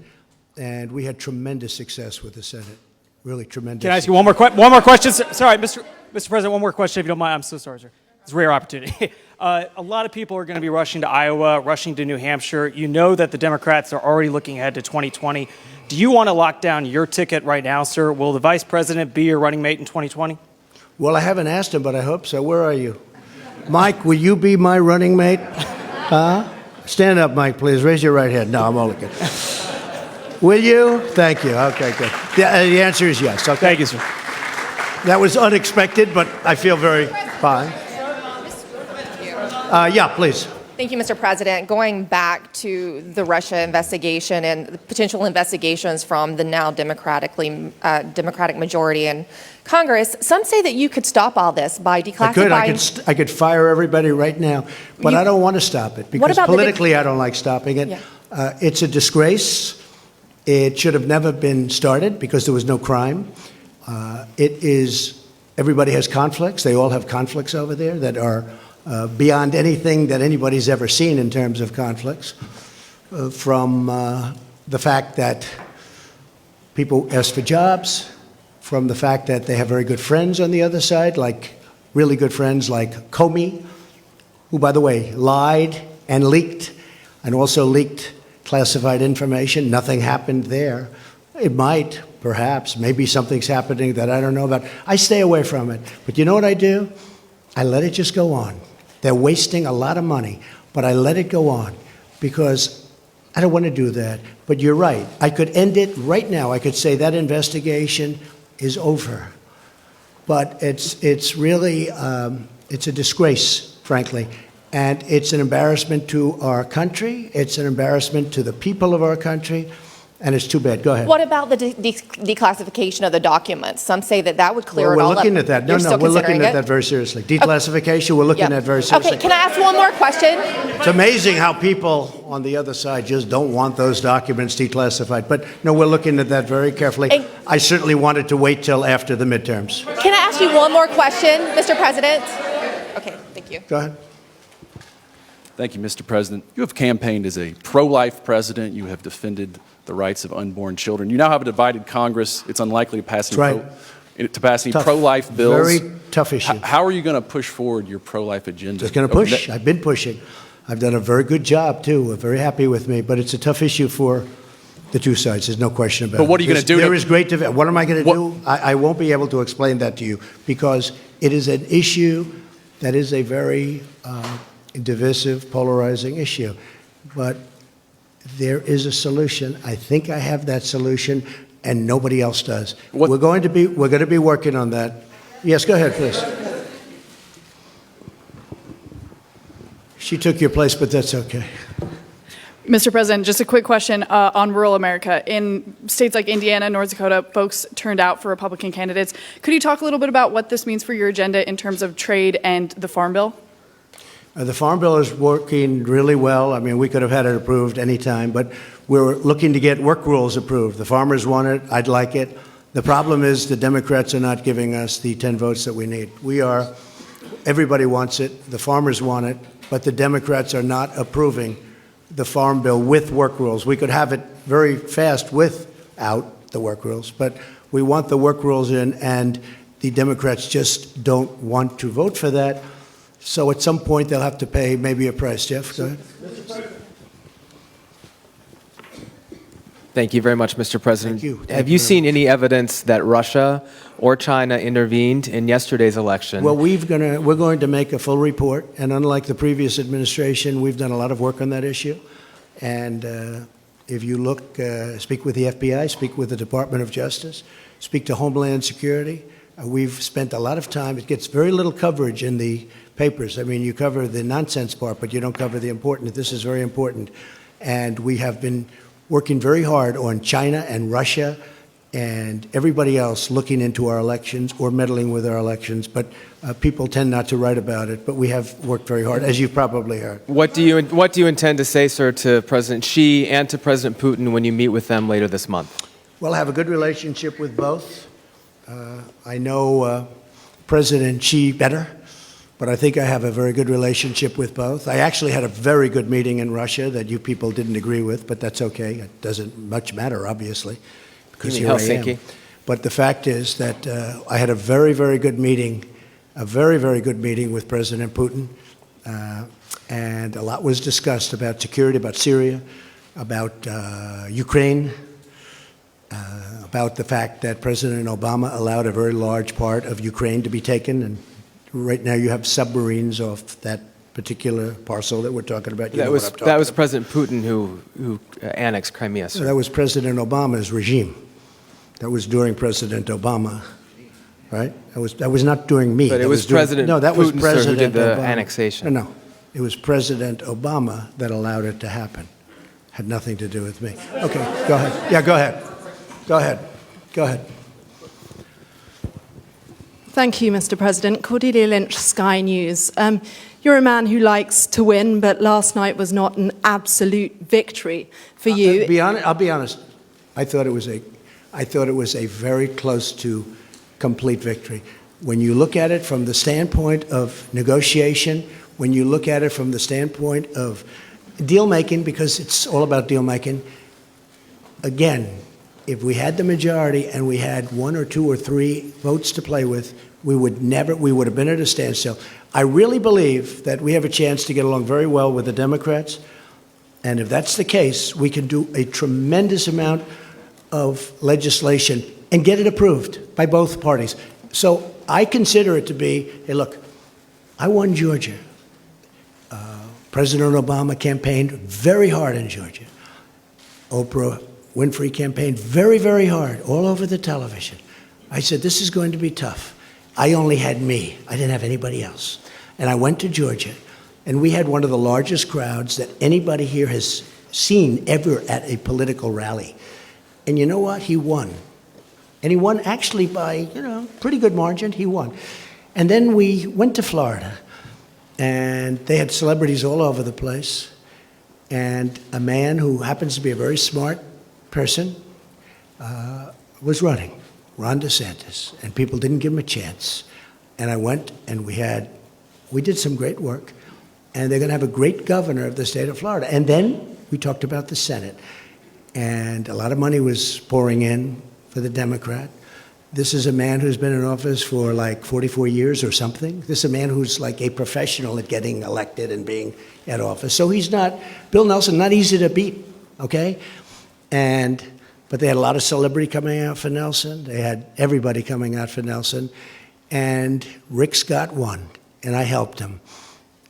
and we had tremendous success with the Senate, really tremendous. Can I ask you one more question? Sorry, Mr. President, one more question if you don't mind. I'm so sorry, sir. It's a rare opportunity. A lot of people are going to be rushing to Iowa, rushing to New Hampshire. You know that the Democrats are already looking ahead to 2020. Do you want to lock down your ticket right now, sir? Will the vice president be your running mate in 2020? Well, I haven't asked him, but I hope so. Where are you? Mike, will you be my running mate? Stand up, Mike, please. Raise your right hand. No, I'm only kidding. Will you? Thank you. Okay, good. The answer is yes. Okay. Thank you, sir. That was unexpected, but I feel very fine. Yeah, please. Thank you, Mr. President. Going back to the Russia investigation and the potential investigations from the now Democratic majority in Congress, some say that you could stop all this by declassifying. I could fire everybody right now, but I don't want to stop it because politically I don't like stopping it. Yeah. It's a disgrace. It should have never been started because there was no crime. Everybody has conflicts. They all have conflicts over there that are beyond anything that anybody's ever seen in terms of conflicts, from the fact that people ask for jobs, from the fact that they have very good friends on the other side, like really good friends like Comey, who, by the way, lied and leaked, and also leaked classified information. Nothing happened there. It might, perhaps, maybe something's happening that I don't know about. I stay away from it. But you know what I do? I let it just go on. They're wasting a lot of money, but I let it go on because I don't want to do that. But you're right. I could end it right now. I could say that investigation is over. But it's really, it's a disgrace, frankly. And it's an embarrassment to our country. It's an embarrassment to the people of our country. And it's too bad. Go ahead. What about the declassification of the documents? Some say that that would clear it all up. We're looking at that. No, we're looking at that very seriously. Declassification, we're looking at very seriously. Okay, can I ask one more question? It's amazing how people on the other side just don't want those documents declassified. But no, we're looking at that very carefully. I certainly wanted to wait till after the midterms. Can I ask you one more question, Mr. President? Okay, thank you. Go ahead. Thank you, Mr. President. You have campaigned as a pro-life president. You have defended the rights of unborn children. You now have a divided Congress. It's unlikely to pass any pro-life bills. Very tough issue. How are you going to push forward your pro-life agenda? Just going to push. I've been pushing. I've done a very good job, too. We're very happy with me. But it's a tough issue for the two sides. There's no question about it. But what are you going to do? There is great division. What am I going to do? I won't be able to explain that to you because it is an issue that is a very divisive, polarizing issue. But there is a solution. I think I have that solution, and nobody else does. We're going to be working on that. Yes, go ahead, please. She took your place, but that's okay. Mr. President, just a quick question on rural America. In states like Indiana, North Dakota, folks turned out for Republican candidates. Could you talk a little bit about what this means for your agenda in terms of trade and the Farm Bill? The Farm Bill is working really well. I mean, we could have had it approved any time, but we're looking to get work rules approved. The farmers want it. I'd like it. The problem is the Democrats are not giving us the 10 votes that we need. Everybody wants it. The farmers want it, but the Democrats are not approving the Farm Bill with work rules. We could have it very fast without the work rules, but we want the work rules in, and the Democrats just don't want to vote for that. So at some point, they'll have to pay maybe a price. Jeff, go ahead. Thank you very much, Mr. President. Thank you. Have you seen any evidence that Russia or China intervened in yesterday's election? Well, we're going to make a full report, and unlike the previous administration, we've done a lot of work on that issue. And if you look, speak with the FBI, speak with the Department of Justice, speak to Homeland Security, we've spent a lot of time. It gets very little coverage in the papers. I mean, you cover the nonsense part, but you don't cover the important. This is very important. And we have been working very hard on China and Russia and everybody else looking into our elections or meddling with our elections. But people tend not to write about it. But we have worked very hard, as you've probably heard. What do you intend to say, sir, to President Xi and to President Putin when you meet with them later this month? Well, I have a good relationship with both. I know President Xi better. But I think I have a very good relationship with both. I actually had a very good meeting in Russia that you people didn't agree with, but that's okay. It doesn't much matter, obviously, because here I am. But the fact is that I had a very, very good meeting, with President Putin, and a lot was discussed about security, about Syria, about Ukraine, about the fact that President Obama allowed a very large part of Ukraine to be taken, and right now you have submarines off that particular parcel that we're talking about. That was President Putin who annexed Crimea, sir. That was President Obama's regime. That was during President Obama, right? That was not during me. But it was President Putin, sir, who did the annexation. No, It was President Obama that allowed it to happen. Had nothing to do with me. Okay, go ahead. Yeah, go ahead. Go ahead. Go ahead. Thank you, Mr. President. Cordelia Lynch, Sky News. You're a man who likes to win, but last night was not an absolute victory for you. I'll be honest. I thought it was a very close to complete victory. When you look at it from the standpoint of negotiation, when you look at it from the standpoint of deal making, because it's all about deal making, again, if we had the majority and we had 1 or 2 or 3 votes to play with, we would have been at a standstill. I really believe that we have a chance to get along very well with the Democrats. And if that's the case, we can do a tremendous amount of legislation and get it approved by both parties. So I consider it to be, hey, look, I won Georgia. President Obama campaigned very hard in Georgia. Oprah Winfrey campaigned very, very hard all over the television. I said, this is going to be tough. I only had me. I didn't have anybody else. And I went to Georgia, and we had one of the largest crowds that anybody here has seen ever at a political rally. And you know what? He won. And he won actually by, pretty good margin. He won. And then we went to Florida, and they had celebrities all over the place. And a man who happens to be a very smart person was running, Ron DeSantis, and people didn't give him a chance. And I went, and we did some great work, and they're going to have a great governor of the state of Florida. And then we talked about the Senate, and a lot of money was pouring in for the Democrat. This is a man who's been in office for like 44 years or something. This is a man who's like a professional at getting elected and being at office. So he's not, Bill Nelson, not easy to beat, okay? But they had a lot of celebrity coming out for Nelson. They had everybody coming out for Nelson. And Rick Scott won, and I helped him.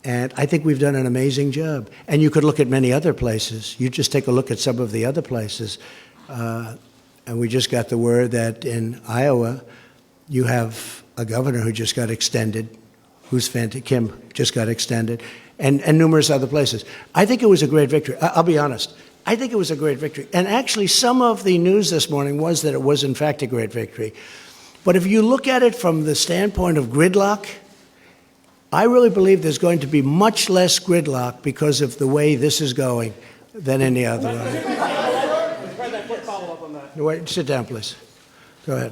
And I think we've done an amazing job. And you could look at many other places. You just take a look at some of the other places. And we just got the word that in Iowa, you have a governor who just got extended, Kim just got extended, and numerous other places. I think it was a great victory. I'll be honest. I think it was a great victory. And actually, some of the news this morning was that it was, in fact, a great victory. But if you look at it from the standpoint of gridlock, I really believe there's going to be much less gridlock because of the way this is going than any other way. Wait, sit down, please. Go ahead.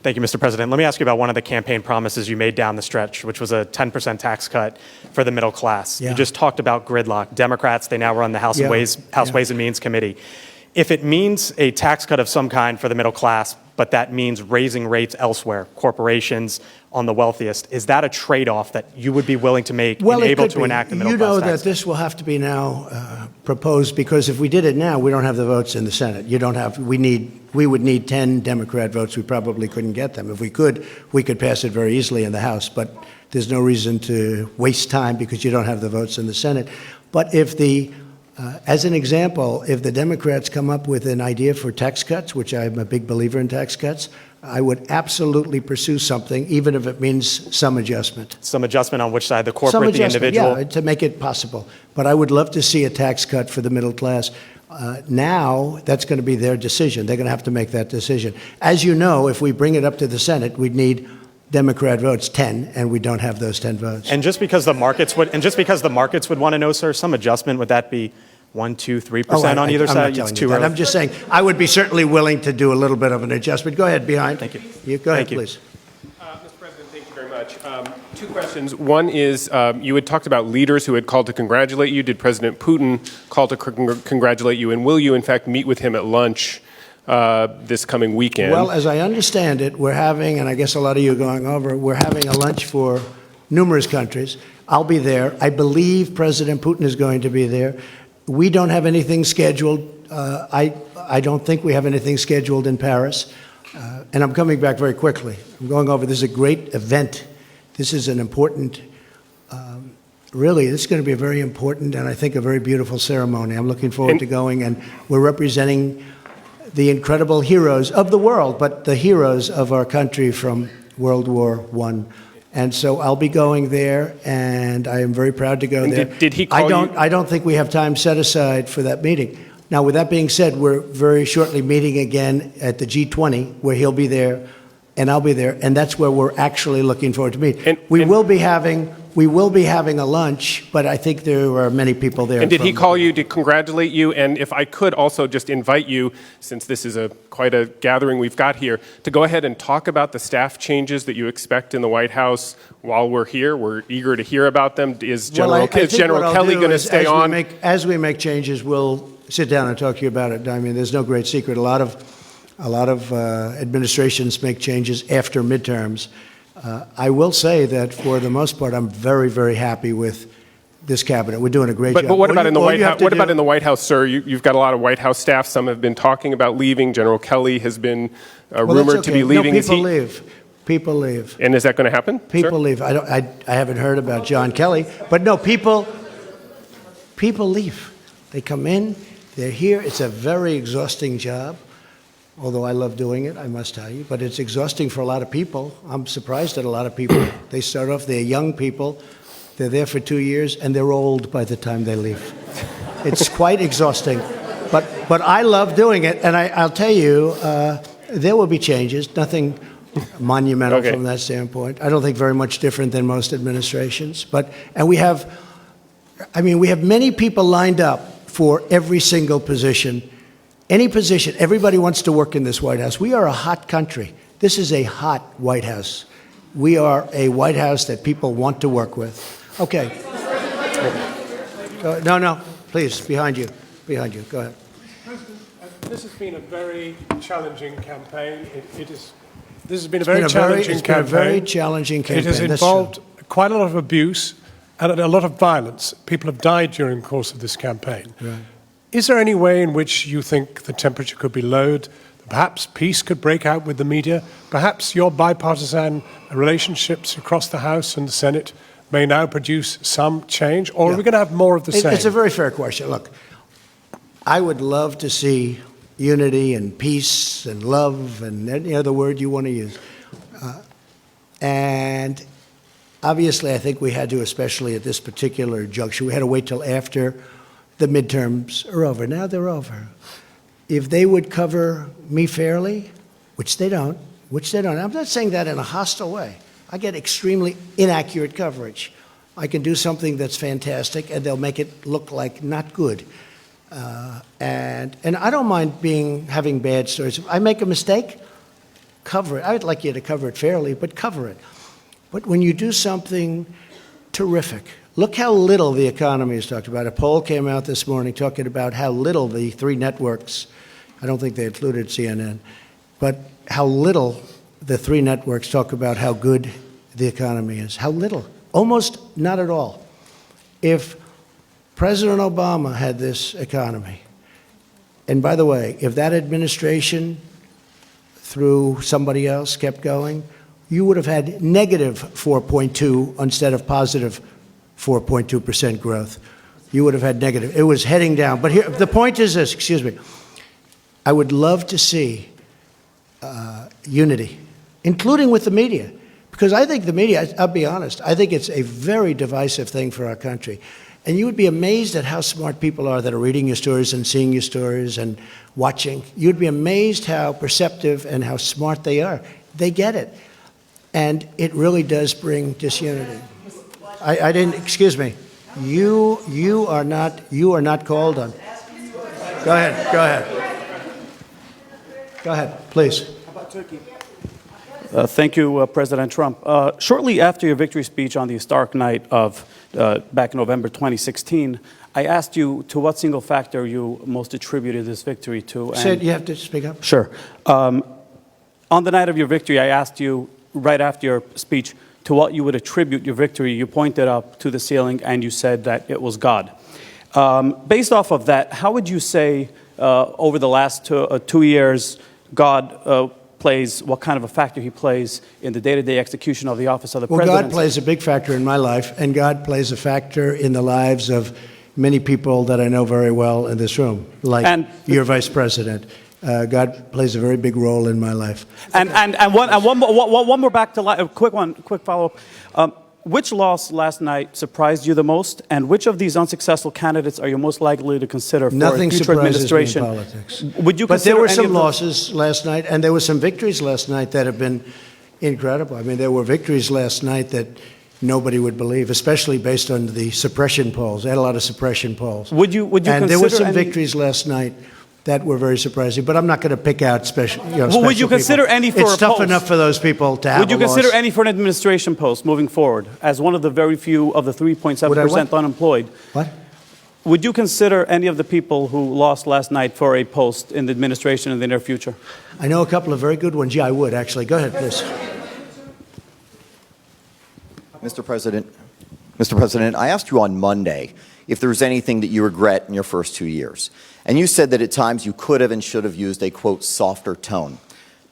Thank you, Mr. President. Let me ask you about one of the campaign promises you made down the stretch, which was a 10% tax cut for the middle class. Yeah. You just talked about gridlock. Democrats, they now run the House Ways and Means Committee. If it means a tax cut of some kind for the middle class, but that means raising rates elsewhere, corporations on the wealthiest, is that a trade-off that you would be willing to make and able to enact a middle class tax? You know that this will have to be now proposed, because if we did it now, we don't have the votes in the Senate. We would need 10 Democrat votes. We probably couldn't get them. If we could pass it very easily in the House, but there's no reason to waste time because you don't have the votes in the Senate. But if as an example, if the Democrats come up with an idea for tax cuts, which I'm a big believer in tax cuts, I would absolutely pursue something, even if it means some adjustment. Some adjustment on which side, the corporate, the individual? Yeah, to make it possible. But I would love to see a tax cut for the middle class. Now, that's going to be their decision. They're going to have to make that decision. As you know, if we bring it up to the Senate, we'd need Democrat votes 10, and we don't have those 10 votes. And just because the markets would want to know, sir, some adjustment, would that be 1%, 2%, 3% on either side? It's too early. I'm just saying I would be certainly willing to do a little bit of an adjustment. Go ahead, behind. Thank you. Go ahead, please. Mr. President, thank you very much. 2 questions. One is, you had talked about leaders who had called to congratulate you. Did President Putin call to congratulate you? And will you, in fact, meet with him at lunch this coming weekend? Well, as I understand it, we're having, and I guess a lot of you are going over, we're having a lunch for numerous countries. I'll be there. I believe President Putin is going to be there. We don't have anything scheduled. I don't think we have anything scheduled in Paris. And I'm coming back very quickly. I'm going over. This is a great event. This is an important, really, this is going to be a very important and I think a very beautiful ceremony. I'm looking forward to going, and we're representing the incredible heroes of the world, but the heroes of our country from World War I And so I'll be going there, and I am very proud to go And there. did he call you? I don't think we have time set aside for that meeting. Now, with that being said, we're very shortly meeting again at the G20, where he'll be there, and I'll be there, and that's where we're actually looking forward to meet. We will be having a lunch, but I think there are many people there. And did he call you to congratulate you? And if I could also just invite you, since this is quite a gathering we've got here, to go ahead and talk about the staff changes that you expect in the White House while we're here. We're eager to hear about them. Is General Kelly going to stay on? As we make changes, we'll sit down and talk to you about it. I mean, there's no great secret. A lot of administrations make changes after midterms. I will say that for the most part, I'm very, very happy with this cabinet. We're doing a great job. But what about in the White House? What about in the White House, sir? You've got a lot of White House staff. Some have been talking about leaving. General Kelly has been rumored to be leaving. No, people leave. People leave. And is that going to happen? People leave. I haven't heard about John Kelly, but no, people leave. They come in. They're here. It's a very exhausting job. Although I love doing it, I must tell you, but it's exhausting for a lot of people. I'm surprised at a lot of people. They start off, they're young people, they're there for 2 years, and they're old by the time they leave. It's quite exhausting, but I love doing it, and I'll tell you, there will be changes, nothing monumental from that standpoint. I don't think very much different than most administrations, and we have many people lined up for every single position. Any position, everybody wants to work in this White House. We are a hot country. This is a hot White House. We are a White House that people want to work with. Okay. No, please, behind you. Go ahead. President, this has been a very challenging campaign. This has been a very challenging campaign. It has involved quite a lot of abuse and a lot of violence. People have died during the course of this campaign. Right. Is there any way in which you think the temperature could be lowered? Perhaps peace could break out with the media? Perhaps your bipartisan relationships across the House and the Senate may now produce some change? Or are we going to have more of the same? It's a very fair question. Look, I would love to see unity and peace and love and any other word you want to use. And obviously, I think we had to, especially at this particular juncture, we had to wait till after the midterms are over. Now they're over. If they would cover me fairly, which they don't, I'm not saying that in a hostile way. I get extremely inaccurate coverage. I can do something that's fantastic, and they'll make it look like not good. And I don't mind having bad stories. If I make a mistake, cover it. I would like you to cover it fairly, but cover it. But when you do something terrific, look how little the economy is talked about. A poll came out this morning talking about how little the three networks, I don't think they included CNN, but how little the three networks talk about how good the economy is. How little. Almost not at all. If President Obama had this economy, and by the way, if that administration through somebody else kept going, you would have had negative 4.2 instead of positive 4.2% growth. You would have had negative. It was heading down. But here, the point is this, excuse me. I would love to see unity, including with the media. Because I think the media, I'll be honest, I think it's a very divisive thing for our country. And you would be amazed at how smart people are that are reading your stories and seeing your stories and watching. You'd be amazed how perceptive and how smart they are. They get it. And it really does bring disunity. I didn't, excuse me. You are not called on. Go ahead, please. How about Turkey? Thank you, President Trump. Shortly after your victory speech on the historic night of back in November 2016, I asked you to what single factor you most attributed this victory to. Sid, you have to speak up. Sure. On the night of your victory, I asked you, right after your speech, to what you would attribute your victory. You pointed up to the ceiling and you said that it was God. Based off of that, how would you say over the last 2 years, God plays, what kind of a factor he plays in the day-to-day execution of the office of the president? Well, God plays a big factor in my life, and God plays a factor in the lives of many people that I know very well in this room, like your vice president God plays a very big role in my life. And one more back to a quick follow-up. Which loss last night surprised you the most, and which of these unsuccessful candidates are you most likely to consider for Nothing a future surprises me in administration? politics. Would you but there consider were any some of those- losses last night, and there were some victories last night that have been incredible. I mean, there were victories last night that nobody would believe, especially based on the suppression polls. I had a lot of suppression polls. Would you and there were consider some any- victories last night that were very surprising, but I'm not going to pick out special. Well, would you consider any for It's a tough post? enough for those people to have. Would you a consider loss. any for an administration post moving forward as one of the very few of the 3.7% unemployed? What? Would you consider any of the people who lost last night for a post in the administration in the near future? I know a couple of very good ones. Yeah, I would actually. Go ahead, please. Mr. President, I asked you on Monday if there was anything that you regret in your first 2 years. And you said that at times you could have and should have used a, quote, softer tone.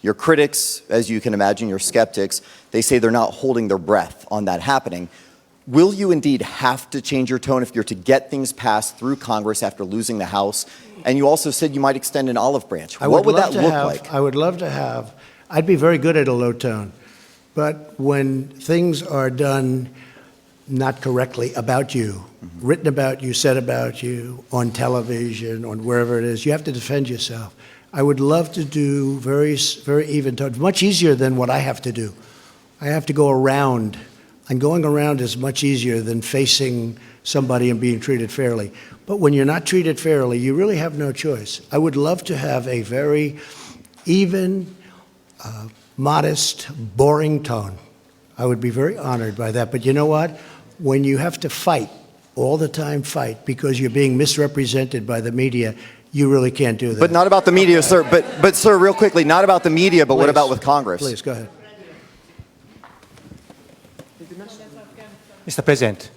Your critics, as you can imagine, your skeptics, they say they're not holding their breath on that happening. Will you indeed have to change your tone if you're to get things passed through Congress after losing the House? And you also said you might extend an olive branch. What would that look like? I would love to have. I'd be very good at a low tone. But when things are done not correctly about you, written about you, said about you, on television, on wherever it is, you have to defend yourself. I would love to do very even tones, much easier than what I have to do. I have to go around, and going around is much easier than facing somebody and being treated fairly. But when you're not treated fairly, you really have no choice. I would love to have a very even, modest, boring tone. I would be very honored by that. But you know what? When you have to fight, all the time fight, because you're being misrepresented by the media, you really can't do that. But not about the media, sir. But sir, real quickly, not about the media, but what about with Congress? Please, go ahead. Mr. President,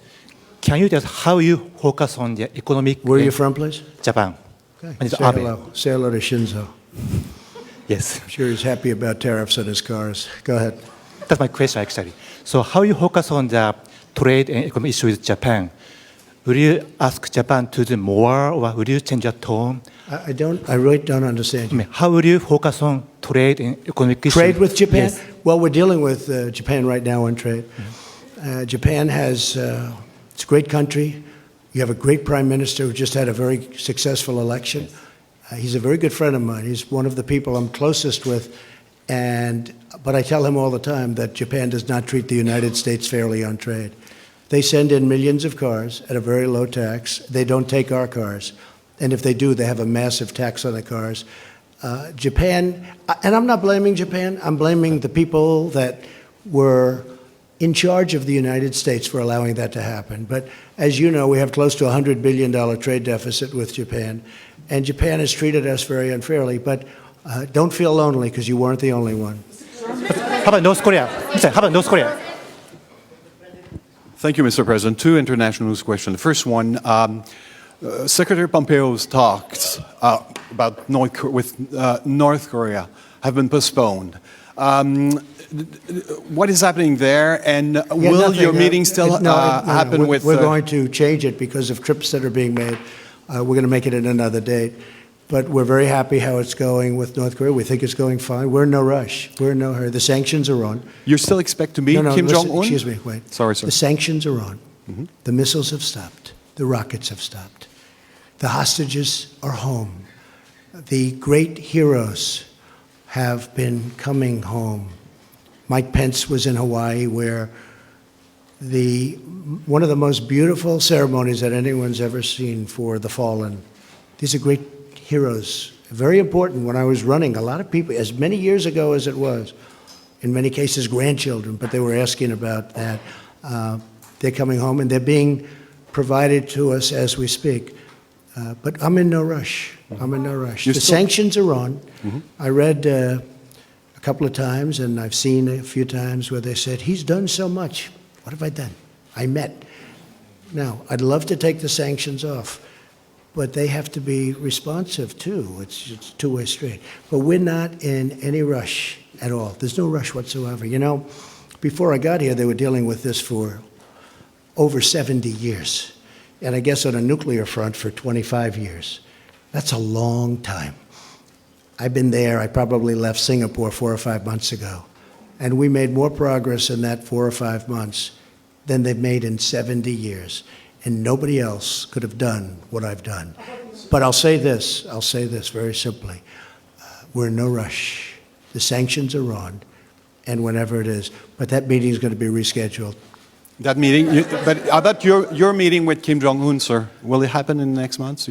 can you tell us how you focus on the economic... Where are you from, please? Japan. Okay. Say hello. Say hello to Shinzo. Yes. I'm sure he's happy about tariffs on his cars. Go ahead. That's my question, actually. So how you focus on the trade and economic issue with Japan? Will you ask Japan to do more, or will you change your tone? I really don't understand you. I mean, how will you focus on trade and economic issues? Trade with Japan? Yes. Well, we're dealing with Japan right now on trade. Japan has, it's a great country. You have a great prime minister who just had a very successful election. He's a very good friend of mine. He's one of the people I'm closest with. But I tell him all the time that Japan does not treat the United States fairly on trade. They send in millions of cars at a very low tax. They don't take our cars. And if they do, they have a massive tax on the cars. Japan, and I'm not blaming Japan, I'm blaming the people that were in charge of the United States for allowing that to happen. But as you know, we have close to a $100 billion trade deficit with Japan. And Japan has treated us very unfairly. But don't feel lonely, because you weren't the only one. How about North Korea? How about North Korea? Thank you, Mr. President. Two international news questions. The first one, Secretary Pompeo's talks about North Korea have been postponed. What is happening there, and will your meeting still happen with... We're going to change it because of trips that are being made. We're going to make it at another date. But we're very happy how it's going with North Korea. We think it's going fine. We're in no rush. We're in no hurry. The sanctions are on. You still expect to meet Kim Jong-un? Excuse me, wait. Sorry, sir. The sanctions are on. The missiles have stopped. The rockets have stopped. The hostages are home. The great heroes have been coming home. Mike Pence was in Hawaii, where one of the most beautiful ceremonies that anyone's ever seen for the fallen. These are great heroes, very important. When I was running, a lot of people, as many years ago as it was, in many cases grandchildren, but they were asking about that. They're coming home, and they're being provided to us as we speak. But I'm in no rush. I'm in no rush. The sanctions are on. I read a couple of times, and I've seen a few times where they said, he's done so much. What have I done? I met. Now, I'd love to take the sanctions off, but they have to be responsive, too. It's a two-way street. But we're not in any rush at all. There's no rush whatsoever. You know, before I got here, they were dealing with this for over 70 years. And I guess on a nuclear front for 25 years. That's a long time. I've been there. I probably left Singapore 4 or 5 months ago. And we made more progress in that 4 or 5 months than they've made in 70 years. And nobody else could have done what I've done. But I'll say this very simply. We're in no rush. The sanctions are on, and whenever it is. But that meeting is going to be rescheduled. That meeting, but about your meeting with Kim Jong-un, sir, will it happen in the next month?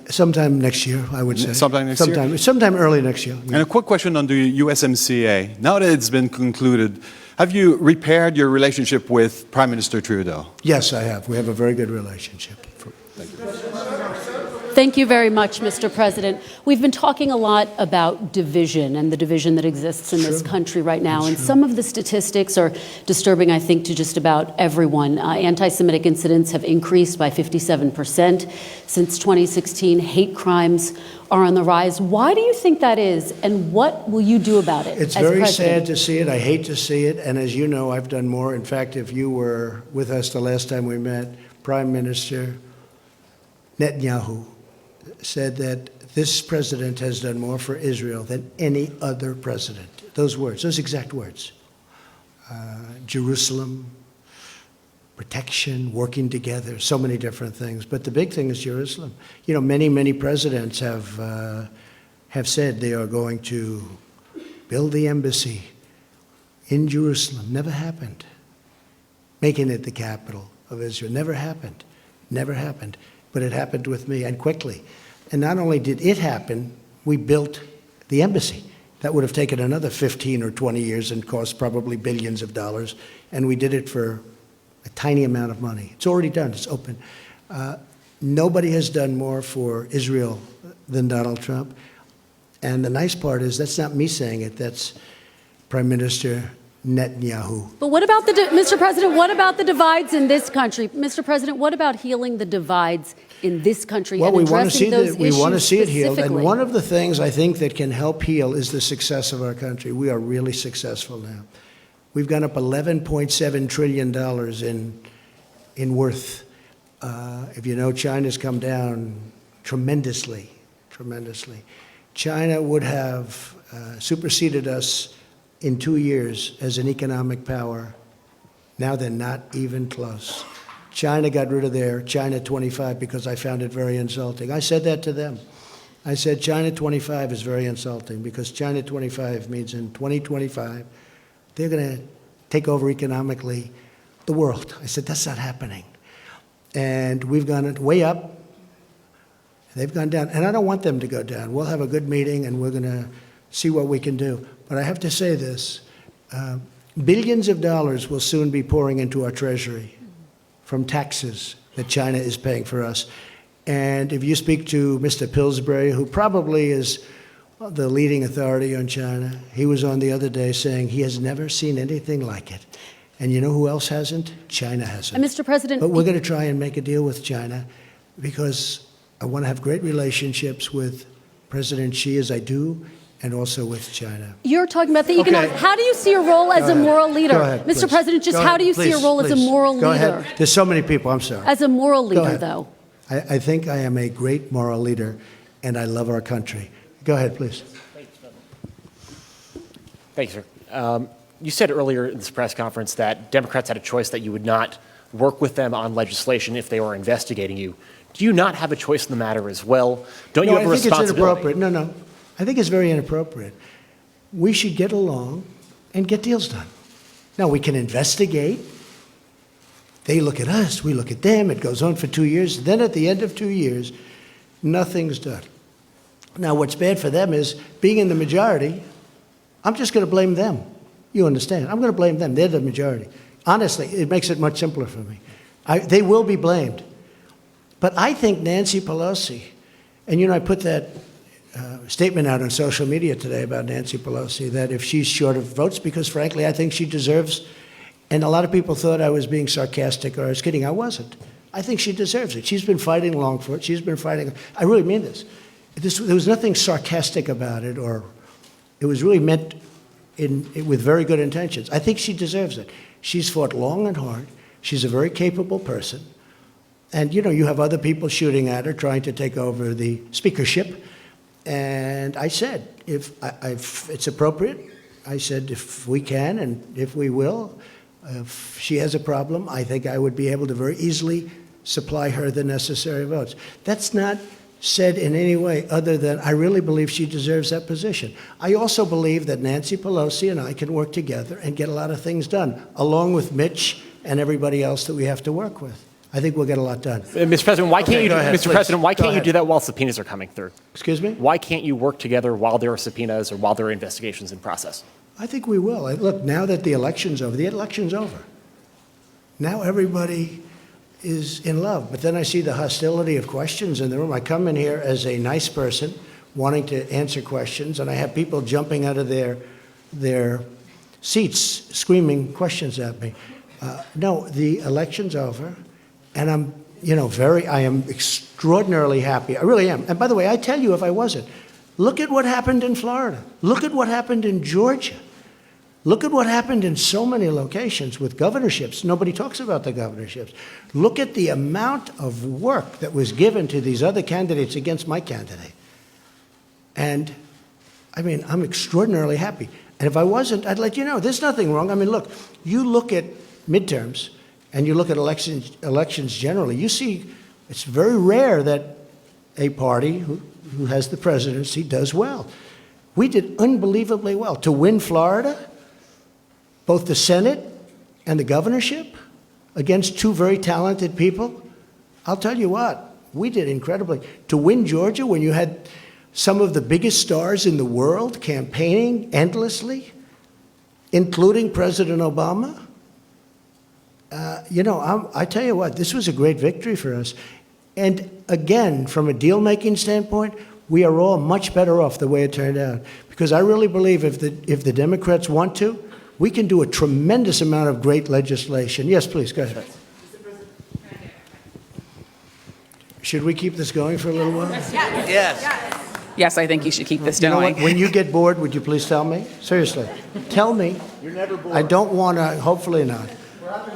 Sometime next year, I would say. Sometime next year? Sometime early next year. And a quick question on the USMCA. Now that it's been concluded, have you repaired your relationship with Prime Minister Trudeau? Yes, I have. We have a very good relationship. Thank you. Thank you very much, Mr. President. We've been talking a lot about division and the division that exists in this country right now. And some of the statistics are disturbing, I think, to just about everyone. Anti-Semitic incidents have increased by 57% since 2016. Hate crimes are on the rise. Why do you think that is, and what will you do about it? It's very sad to see it. I hate to see it. And as you know, I've done more. In fact, if you were with us the last time we met, Prime Minister Netanyahu said that this president has done more for Israel than any other president. Those words, those exact words. Jerusalem, protection, working together, so many different things. But the big thing is Jerusalem. You know, many presidents have said they are going to build the embassy in Jerusalem. Never happened. Making it the capital of Israel. Never happened. Never happened. But it happened with me, and quickly. And not only did it happen, we built the embassy. That would have taken another 15 or 20 years and cost probably billions of dollars. And we did it for a tiny amount of money. It's already done. It's open. Nobody has done more for Israel than Donald Trump. And the nice part is that's not me saying it. That's Prime Minister Netanyahu. But what about Mr. President, what about the divides in this country? Mr. President, what about healing the divides in this country well, and addressing those issues we want to see it healed. specifically? And one of the things I think that can help heal is the success of our country. We are really successful now. We've gone up $11.7 trillion in worth. If you know, China's come down tremendously. China would have superseded us in 2 years as an economic power. Now they're not even close. China got rid of their China 25 because I found it very insulting. I said that to them. I said China 25 is very insulting because China 25 means in 2025 they're going to take over economically the world. I said that's not happening. And we've gone way up. They've gone down. And I don't want them to go down. We'll have a good meeting and we're going to see what we can do. But I have to say this, billions of dollars will soon be pouring into our treasury from taxes that China is paying for us. And if you speak to Mr. Pillsbury, who probably is the leading authority on China, he was on the other day saying he has never seen anything like it. And you know who else hasn't? China hasn't. And Mr. President, but we're going to try and make a deal with China because I want to have great relationships with President Xi, as I do, and also with China. You're talking about the economic. How do you see your role as a moral leader? Go ahead, Mr. please. President, just Go how ahead, do you see your role as a moral Go leader? ahead. There's so many people, I'm sorry. As a moral Go leader, ahead. though. I think I am a great moral leader, and I love our country. Go ahead, please. Thank you, sir. You said earlier in this press conference that Democrats had a choice that you would not work with them on legislation if they were investigating you. Do you not have a choice in the matter as well? Don't you have a responsibility? It's inappropriate. No. I think it's very inappropriate. We should get along and get deals done. Now, we can investigate. They look at us, we look at them. It goes on for 2 years. Then at the end of 2 years, nothing's done. Now, what's bad for them is being in the majority, I'm just going to blame them. You understand? I'm going to blame them. They're the majority. Honestly, it makes it much simpler for me. They will be blamed. But I think Nancy Pelosi, and you know, I put that statement out on social media today about Nancy Pelosi, that if she's short of votes, because frankly, I think she deserves, and a lot of people thought I was being sarcastic or I was kidding. I wasn't. I think she deserves it. She's been fighting long for it. She's been fighting. I really mean this. There was nothing sarcastic about it, or it was really meant with very good intentions. I think she deserves it. She's fought long and hard. She's a very capable person. And, you know, you have other people shooting at her, trying to take over the speakership. And I said, if it's appropriate, I said, if we can and if we will, if she has a problem, I think I would be able to very easily supply her the necessary votes. That's not said in any way other than I really believe she deserves that position. I also believe that Nancy Pelosi and I can work together and get a lot of things done, along with Mitch and everybody else that we have to work with. I think we'll get a lot done. Mr. President, why can't you? Ahead, Mr. please. President, why Go can't you ahead. do that while subpoenas are coming through? Excuse me? Why can't you work together while there are subpoenas or while there are investigations in process? I think we will. Look, now that the election's over. Now everybody is in love. But then I see the hostility of questions in the room. I come in here as a nice person wanting to answer questions, and I have people jumping out of their seats screaming questions at me. No, the election's over, and I am extraordinarily happy. I really am. And by the way, I tell you if I wasn't, look at what happened in Florida. Look at what happened in Georgia. Look at what happened in so many locations with governorships. Nobody talks about the governorships. Look at the amount of work that was given to these other candidates against my candidate. And, I mean, I'm extraordinarily happy. And if I wasn't, I'd let you know. There's nothing wrong. I mean, look, you look at midterms and you look at elections generally, you see it's very rare that a party who has the presidency does well. We did unbelievably well. To win Florida, both the Senate and the governorship, against two very talented people, I'll tell you what, we did incredibly. To win Georgia when you had some of the biggest stars in the world campaigning endlessly, including President Obama, I tell you what, this was a great victory for us. And again, from a deal-making standpoint, we are all much better off the way it turned out. Because I really believe if the Democrats want to, we can do a tremendous amount of great legislation. Yes, please, go ahead. Should we keep this going for a little while? Yes. Yes, I think you should keep this You know going. what? When you get bored, would you please tell me? Seriously. Tell me. You're never bored. I don't want to, hopefully not.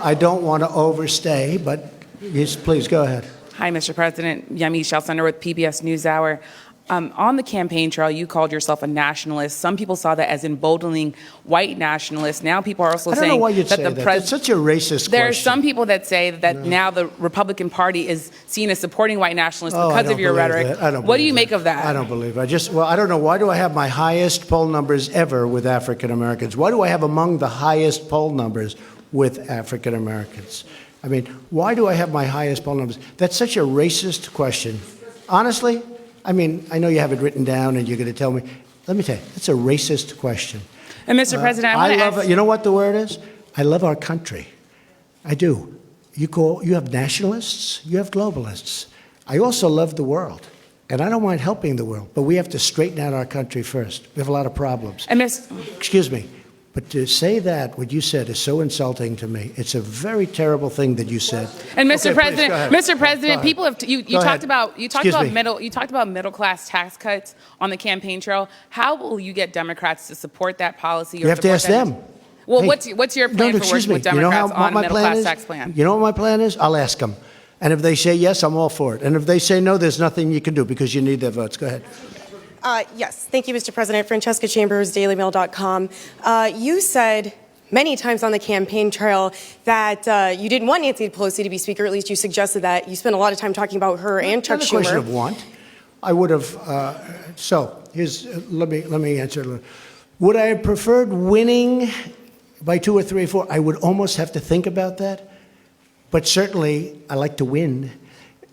I don't want to overstay, but yes, please, go ahead. Hi, Mr. President. Yami Shelcenter with PBS NewsHour. On the campaign trail, you called yourself a nationalist. Some people saw that as emboldening white nationalists. Now people are also I don't know saying why you'd that say the that. president. That's such a racist There are question. some people that say that now the Republican Party is seen as supporting white nationalists Oh, I because don't of your believe rhetoric. that. I don't What do you believe make of that? I don't believe it. I don't know. Why do I have my highest poll numbers ever with African Americans? Why do I have among the highest poll numbers with African Americans? I mean, why do I have my highest poll numbers? That's such a racist question. Honestly, I mean, I know you have it written down and you're going to tell me. Let me tell you, it's a racist question. And Mr. President, I want to ask. You know what the word is? I love our country. I do. You have nationalists, you have globalists. I also love the world. And I don't mind helping the world, but we have to straighten out our country first. We have a lot of problems. And Excuse me. But to say that, what you said, is so insulting to me. It's a very terrible thing that you said. And Mr. Okay, President, please, go ahead. Mr. President, Go ahead. people have you Go talked ahead. about you talked about middle class tax cuts on the campaign trail. How will you get Democrats to support that policy? You have to ask them. Well, Hey, what's your plan for excuse working with me. You know Democrats what on a my middle plan class is? tax plan? You know what my plan is? I'll ask them. And if they say yes, I'm all for it. And if they say no, there's nothing you can do because you need their votes. Go ahead. Yes, thank you, Mr. President. Francesca Chambers, DailyMail.com. You said many times on the campaign trail that you didn't want Nancy Pelosi to be Speaker. At least you suggested that. You spent a lot of time talking about her and Chuck Not a question Schumer. of want. I would have. Let me answer a little. Would I have preferred winning by 2 or 3 or 4? I would almost have to think about that. But certainly, I like to win.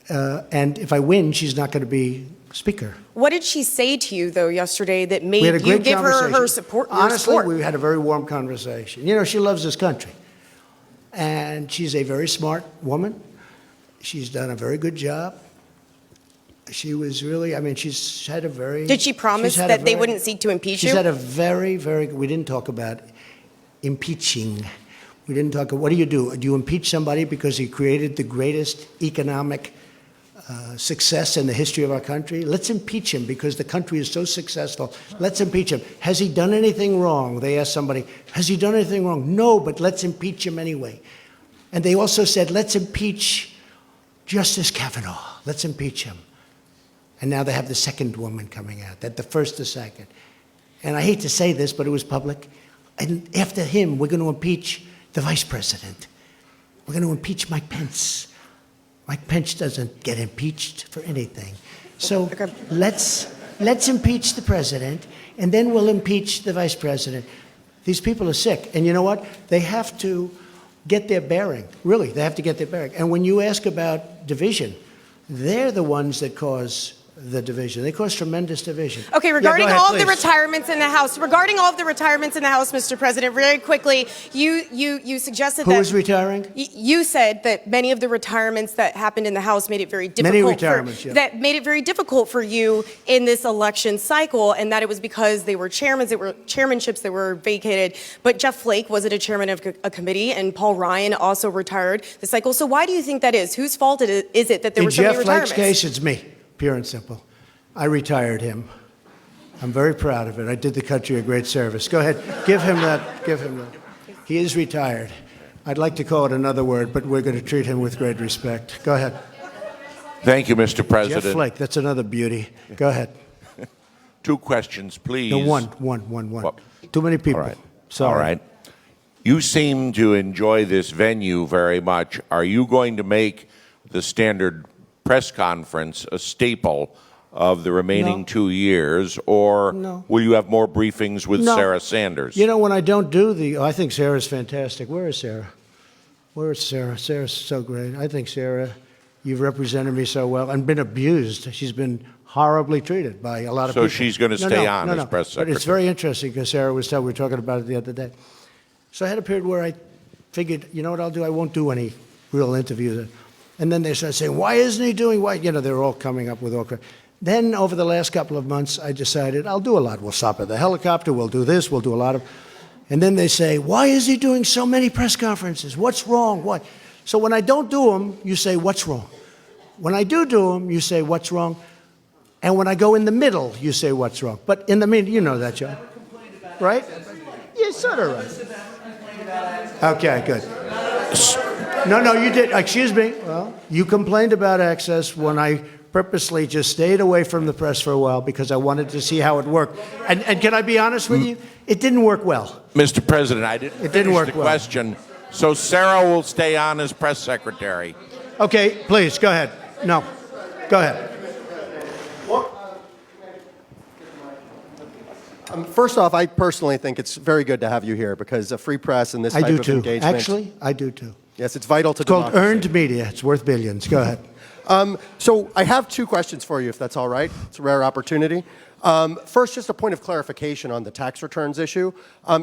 And if I win, she's not going to be Speaker. What did she say to you, though, yesterday that We had a made you great give her conversation. support? your Honestly, support? we had a very warm conversation. You know, she loves this country. And she's a very smart woman. She's done a very good job. She was really, I mean, she's had a very... Did she promise that they wouldn't seek to impeach you? She's had a very, very... We didn't talk about impeaching. We didn't talk... What do? Do you impeach somebody because he created the greatest economic success in the history of our country? Let's impeach him because the country is so successful. Let's impeach him. Has he done anything wrong? They asked somebody, has he done anything wrong? No, but let's impeach him anyway. And they also said, let's impeach Justice Kavanaugh. Let's impeach him. And now they have the second woman coming out, that the first, the second. And I hate to say this, but it was public. And after him, we're going to impeach the vice president. We're going to impeach Mike Pence. Mike Pence doesn't get impeached for anything. So let's impeach the president, and then we'll impeach the vice president. These people are sick. And you know what? They have to get their bearing. Really, they have to get their bearing. And when you ask about division, they're the ones that cause the division. They cause tremendous division. Okay, regarding yeah, ahead, all of the please. retirements in the House, Mr. President, very quickly, you suggested Who that is retiring? You said that many of the retirements that happened in the House made it very difficult. Many retirements, yeah. That made it very difficult for you in this election cycle, and that it was because they were chairmanships that were vacated. But Jeff Flake wasn't a chairman of a committee, and Paul Ryan also retired the cycle. So why do you think that is? Whose fault is it that there were so many retirements? In Jeff Flake's case, it's me. Pure and simple. I retired him. I'm very proud of it. I did the country a great service. Go ahead. Give him that. Give him that. He is retired. I'd like to call it another word, but we're going to treat him with great respect. Go ahead. Thank you, Mr. President. Jeff Flake, that's another beauty. Go ahead. 2 questions, please. No, one. Well, Too many people. All right. Sorry. All right. You seem to enjoy this venue very much. Are you going to make the standard press conference a staple of the remaining 2 years, or will you have more briefings with Sarah Sanders? You know, when I don't do I think Sarah's fantastic. Where is Sarah? Where is Sarah? Sarah's so great. I think, Sarah, you've represented me so well and been abused. She's been horribly treated by a lot of people. So she's going to stay on as press secretary? But it's very interesting because Sarah we were talking about it the other day. So I had a period where I figured, you know what I'll do? I won't do any real interviews. And then they started saying, why isn't he doing why? You know, they're all coming up with all kinds. Then over the last couple of months, I decided I'll do a lot. We'll stop at the helicopter. We'll do this. We'll do a lot of. And then they say, why is he doing so many press conferences? What's wrong? What? So when I don't do them, you say, what's wrong? When I do them, you say, what's wrong? And when I go in the middle, you say, what's wrong? But in the middle, you know that, John. Right? Yeah, sort of right. Okay, good. No, you did. Excuse me. Well, you complained about access when I purposely just stayed away from the press for a while because I wanted to see how it worked. And can I be honest with you? It didn't work well. Mr. President, I didn't It didn't finish work the well. question. So Sarah will stay on as press secretary. Okay, please, go ahead. No, go ahead. First off, I personally think it's very good to have you here because a free press and this type of engagement. Actually, I do too. Yes, it's vital to It's called democracy. earned media. It's worth billions. Go ahead. So I have 2 questions for you, if that's all right. It's a rare opportunity. First, just a point of clarification on the tax returns issue.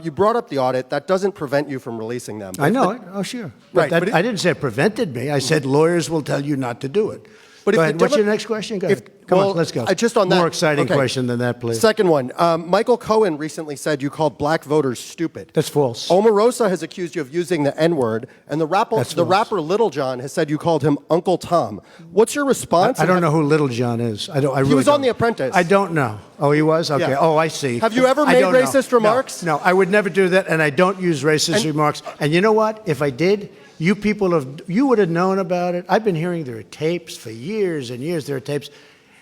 You brought up the audit. That doesn't prevent you from releasing them. I know it. Oh, sure. Right, But but I didn't say it prevented me. I said lawyers will tell you not to do it. But Go if ahead. the What's your Demo- next question? Go ahead. Come on, let's go. Just on that. More exciting okay. question than that, please. Second one. Michael Cohen recently said you called black voters stupid. That's false. Omarosa has accused you of using the N-word, and the rapper Little John has said you called him Uncle Tom. What's your response? I don't know who Little John is. I really He was on don't. The Apprentice. I don't know. Oh, he was? Okay. Yeah. Oh, I see. Have you ever I made don't know. racist remarks? No, I would never do that, and I don't use racist remarks. And you know what? If I did, you would have known about it. I've been hearing there are tapes for years and years. There are tapes.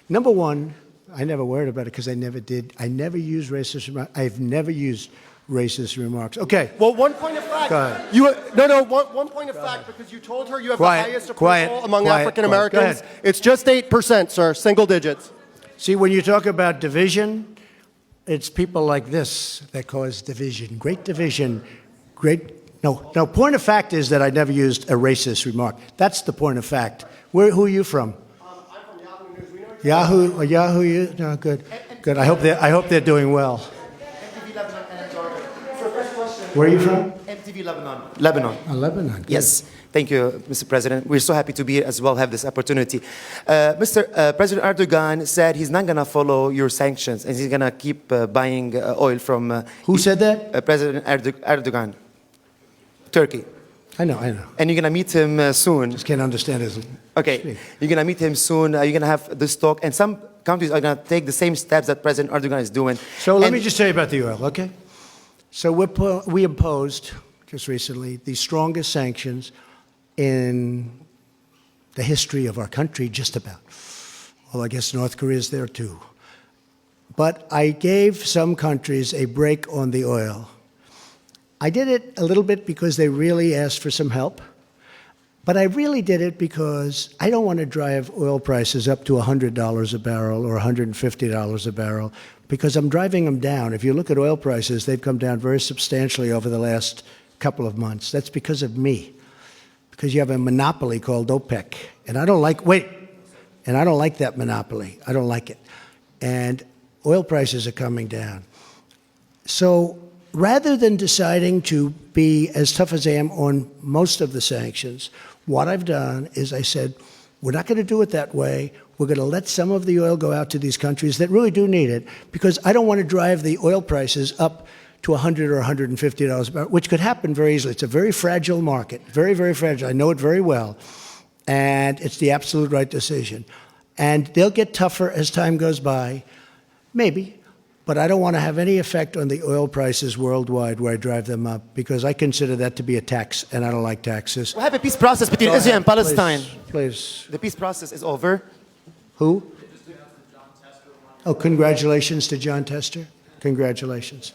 Number one, I never worried about it because I never did. I never used racist remarks. I've never used racist remarks. Okay. Well, one point of fact. Go ahead. One point of fact, because you told her you have the highest approval among African Americans. It's just 8%, sir, single digits. See, when you talk about division, it's people like this that cause division. Great division. No, point of fact is that I never used a racist remark. That's the point of fact. Who are you from? Yahoo, no, good. I hope they're doing well. Where are you from? MTV Lebanon. Lebanon. Good. Yes. Thank you, Mr. President. We're so happy to be here as well, have this opportunity. President Erdogan said he's not going to follow your sanctions and he's going to keep buying oil from... Who said that? President Erdogan, Turkey. I know. And you're going to meet him soon. Just can't understand his... Okay. You're going to meet him soon. You're going to have this talk. And some countries are going to take the same steps that President Erdogan is doing. So let me just tell you about the oil, okay? So we imposed, just recently, the strongest sanctions in the history of our country, just about. Well, I guess North Korea's there too. But I gave some countries a break on the oil. I did it a little bit because they really asked for some help. But I really did it because I don't want to drive oil prices up to $100 a barrel or $150 a barrel, because I'm driving them down. If you look at oil prices, they've come down very substantially over the last couple of months. That's because of me, because you have a monopoly called OPEC. And I don't like that monopoly. I don't like it. And oil prices are coming down. So rather than deciding to be as tough as I am on most of the sanctions, what I've done is I said, we're not going to do it that way. We're going to let some of the oil go out to these countries that really do need it, because I don't want to drive the oil prices up to $100 or $150 a barrel, which could happen very easily. It's a very fragile market, very, very fragile. I know it very well. And it's the absolute right decision. And they'll get tougher as time goes by, maybe. But I don't want to have any effect on the oil prices worldwide where I drive them up, because I consider that to be a tax, and I don't like taxes. We have a peace process between Israel and Palestine. Please. The peace process is over. Who? Oh, congratulations to John Tester. Congratulations.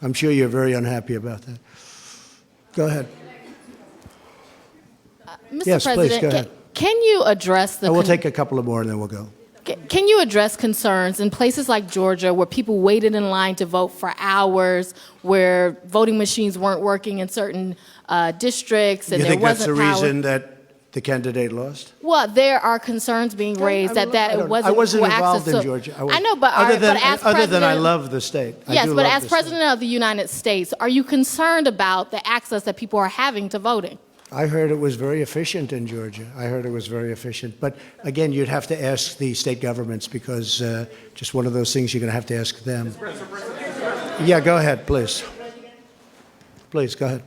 I'm sure you're very unhappy about that. Go ahead. Mr. Yes, President, please, go ahead. Can you address the... We'll take a couple of more and then we'll go. Can you address concerns in places like Georgia where people waited in line to vote for hours, where voting machines weren't working in certain districts, and you there think that's wasn't the power? reason that the candidate lost? Well, there are concerns being raised that it wasn't. I wasn't equal involved access in to- Georgia. I know, but other than I president- love the state. I Yes, do but love as the state. president of the United States, are you concerned about the access that people are having to voting? I heard it was very efficient in Georgia. I heard it was very efficient. But again, you'd have to ask the state governments, because just one of those things you're going to have to ask them. Yeah, go ahead, please. Please, go ahead.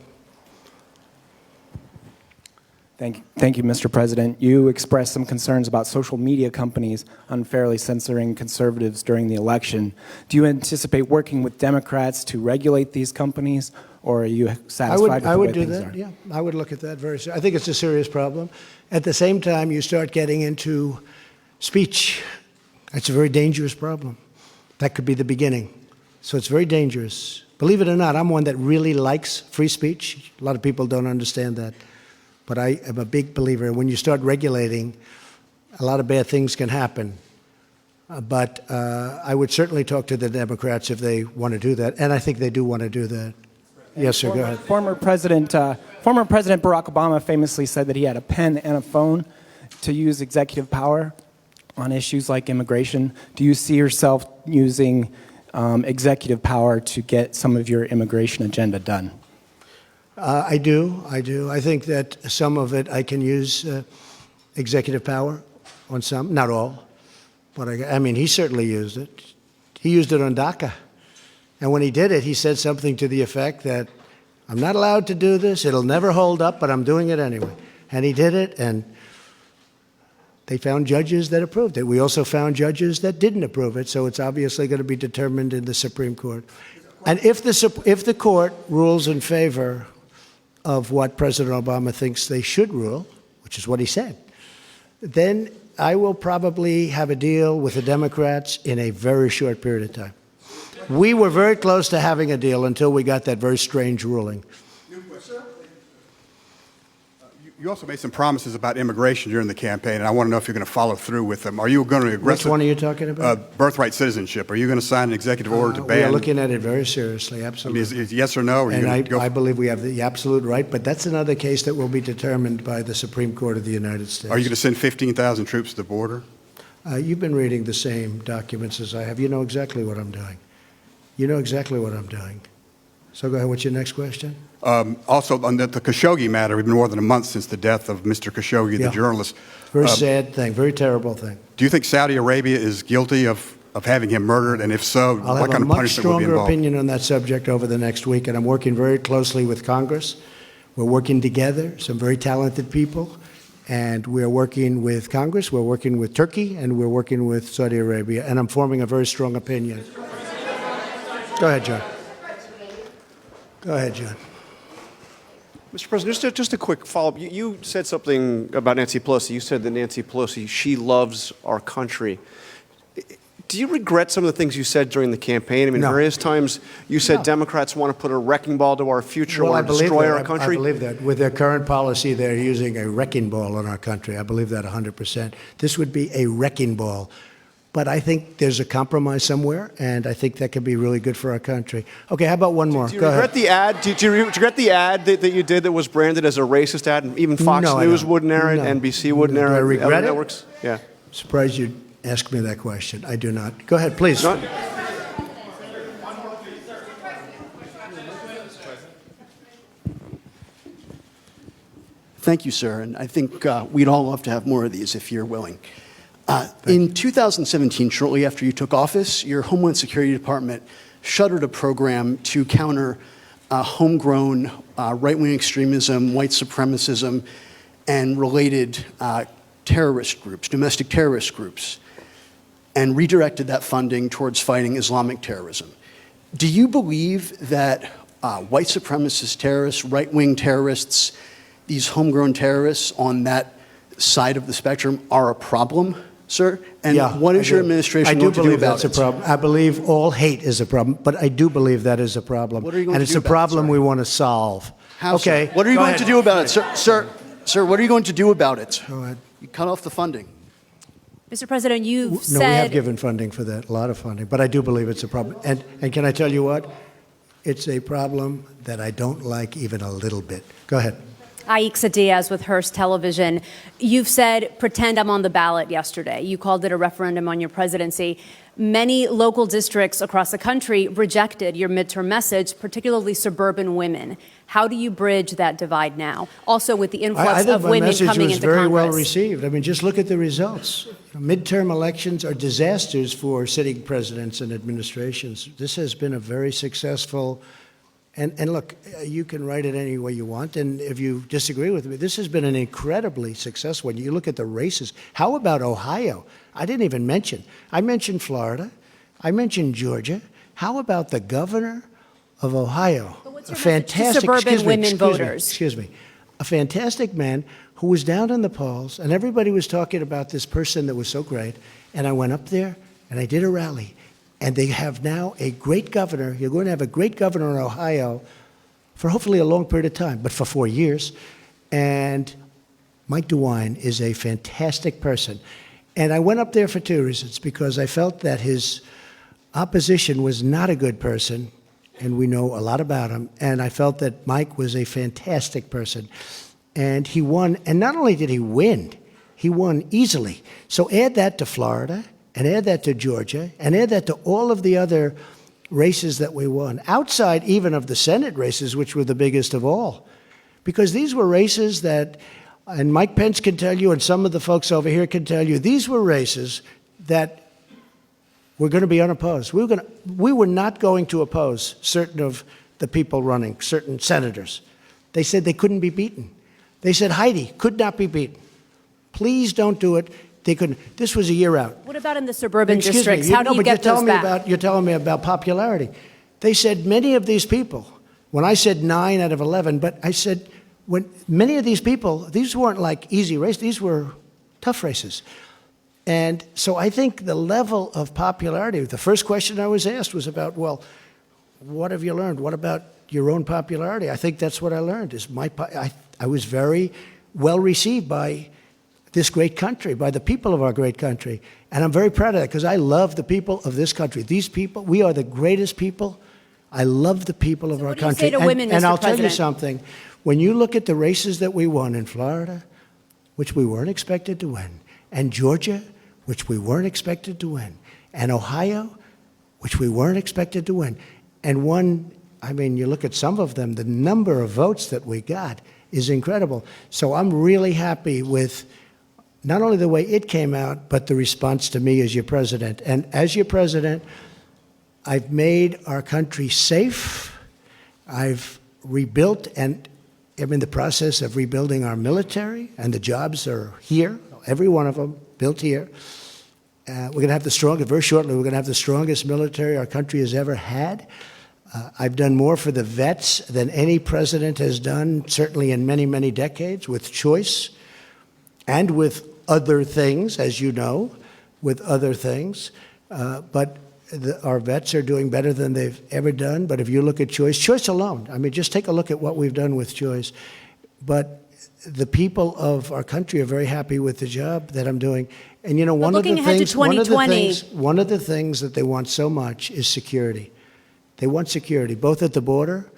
Thank you, Mr. President. You expressed some concerns about social media companies unfairly censoring conservatives during the election. Do you anticipate working with Democrats to regulate these companies, or are you satisfied with the way things are? I would do that, yeah. I would look at that very seriously. I think it's a serious problem. At the same time, you start getting into speech. That's a very dangerous problem. That could be the beginning. So it's very dangerous. Believe it or not, I'm one that really likes free speech. A lot of people don't understand that. But I am a big believer. When you start regulating, a lot of bad things can happen. But I would certainly talk to the Democrats if they want to do that. And I think they do want to do that. Yes, sir, go ahead. Former President Barack Obama famously said that he had a pen and a phone to use executive power on issues like immigration. Do you see yourself using executive power to get some of your immigration agenda done? I do. I think that some of it I can use executive power on some, not all. But I mean, he certainly used it. He used it on DACA. And when he did it, he said something to the effect that, I'm not allowed to do this, it'll never hold up, but I'm doing it anyway. And he did it, and they found judges that approved it. We also found judges that didn't approve it, so it's obviously going to be determined in the Supreme Court. And if the court rules in favor of what President Obama thinks they should rule, which is what he said, then I will probably have a deal with the Democrats in a very short period of time. We were very close to having a deal until we got that very strange ruling. You also made some promises about immigration during the campaign, and I want to know if you're going to follow through with them. Are you going to aggressively... Which one are you talking about? Birthright citizenship. Are you going to sign an executive order to ban... We are looking at it very seriously, absolutely. I mean, is yes or no? Or and I believe we have the absolute right, but that's another case that will be determined by the Supreme Court of the United States. Are you going to send 15,000 troops to the border? You've been reading the same documents as I have. You know exactly what I'm doing. You know exactly what I'm doing. So go ahead. What's your next question? Also, on the Khashoggi matter, we've been more than a month since the death of Mr. Khashoggi, the journalist. Very sad thing, very terrible thing. Do you think Saudi Arabia is guilty of having him murdered? And if so, I'll what have kind a of much punishment will be stronger involved? opinion on that subject over the next week, and I'm working very closely with Congress. We're working together, some very talented people, and we're working with Congress, we're working with Turkey, and we're working with Saudi Arabia, and I'm forming a very strong opinion. Go ahead, John. Go ahead, John. Mr. President, just a quick follow-up. You said something about Nancy Pelosi. You said that Nancy Pelosi, she loves our country. Do you regret some of the things you said during the campaign? I mean, No. various times you said Democrats want to put a wrecking ball to our future, want to destroy our country. I believe that. With their current policy, they're using a wrecking ball on our country. I believe that 100%. This would be a wrecking ball. But I think there's a compromise somewhere, and I think that could be really good for our country. Okay, how about one more? Do you Go regret ahead. the ad? Do you regret the ad that you did that was branded as a racist ad, and even Fox No, I News don't. wouldn't air it, No. NBC wouldn't air Do I it, other regret it? networks? Yeah. Surprised you asked me that question. I do not. Go ahead, please. Thank you, sir. And I think we'd all love to have more of these if you're willing. In 2017, shortly after you took office, your Homeland Security Department shuttered a program to counter homegrown right-wing extremism, white supremacism, and related terrorist groups, domestic terrorist groups, and redirected that funding towards fighting Islamic terrorism. Do you believe that white supremacist terrorists, right-wing terrorists, these homegrown terrorists on that side of the spectrum are a problem, sir? And Yeah, what is I your do. administration I going do to do believe about that's it? a problem. I believe all hate is a problem, but I do believe that is a problem. What are you going and to it's do a about it, problem sir? we want to solve. How, okay. sir? What are you go going ahead. to do about it, sir? What are you going to do about it? Go ahead. You cut off the funding. Mr. President, you've No, said... we have given funding for that, a lot of funding, but I do believe it's a problem. And can I tell you what? It's a problem that I don't like even a little bit. Go ahead. Aixa Diaz with Hearst Television. You've said, pretend I'm on the ballot yesterday. You called it a referendum on your presidency. Many local districts across the country rejected your midterm message, particularly suburban women. How do you bridge that divide now? Also with the influx of women coming into Congress. I think my message was very well received. I mean, just look at the results. Midterm elections are disasters for sitting presidents and administrations. This has been a very successful. And look, you can write it any way you want, and if you disagree with me, this has been an incredibly successful one. You look at the races. How about Ohio? I didn't even mention. I mentioned Florida. I mentioned Georgia. How about the governor of Ohio? A fantastic, suburban women voters? Excuse me. A fantastic man who was down in the polls, and everybody was talking about this person that was so great, and I went up there, and I did a rally. And they have now a great governor. You're going to have a great governor in Ohio for hopefully a long period of time, but for 4 years. And Mike DeWine is a fantastic person. And I went up there for two reasons, because I felt that his opposition was not a good person, and we know a lot about him. And I felt that Mike was a fantastic person. And he won. And not only did he win easily. So add that to Florida, and add that to Georgia, and add that to all of the other races that we won, outside even of the Senate races, which were the biggest of all. Because these were races that, and Mike Pence can tell you, and some of the folks over here can tell you, these were races that were going to be unopposed. We were not going to oppose certain of the people running, certain senators. They said they couldn't be beaten. They said Heidi could not be beaten. Please don't do it. They couldn't. This was a year out. What about in the suburban Excuse districts? me, How do you get those back? You're telling me about popularity. They said many of these people, when I said 9 out of 11, but I said when many of these people, these weren't like easy races, these were tough races. And so I think the level of popularity, the first question I was asked was about, well, what have you learned? What about your own popularity? I think that's what I learned. I was very well received by this great country, by the people of our great country. And I'm very proud of that, because I love the people of this country. These people, we are the greatest people. I love the people of our country. What do you say to women, Mr. And I'll tell you President? something. When you look at the races that we won in Florida, which we weren't expected to win, and Georgia, which we weren't expected to win, and Ohio, which we weren't expected to win, and you look at some of them, the number of votes that we got is incredible. So I'm really happy with not only the way it came out, but the response to me as your president. And as your president, I've made our country safe. I've rebuilt, and I'm in the process of rebuilding our military, and the jobs are here, every one of them built here. We're going to have very shortly, we're going to have the strongest military our country has ever had. I've done more for the vets than any president has done, certainly in many, many decades, with choice and with other things, as you know, with other things. But our vets are doing better than they've ever done. But if you look at choice alone, I mean, just take a look at what we've done with choice. But the people of our country are very happy with the job that I'm doing. And you know, one of the things that they want so much is security. They want security, both at the border.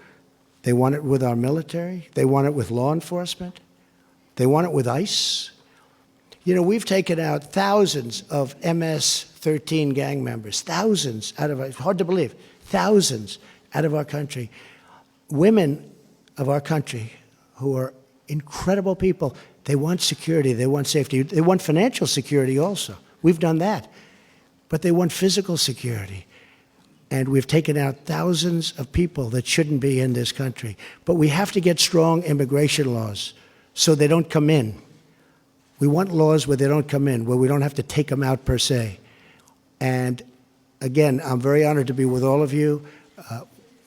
They want it with our military. They want it with law enforcement. They want it with ICE. You know, we've taken out thousands of MS-13 gang members, thousands out of, it's hard to believe, thousands out of our country. Women of our country who are incredible people, they want security, they want safety, they want financial security also. We've done that. But they want physical security. And we've taken out thousands of people that shouldn't be in this country. But we have to get strong immigration laws so they don't come in. We want laws where they don't come in, where we don't have to take them out per se. And again, I'm very honored to be with all of you.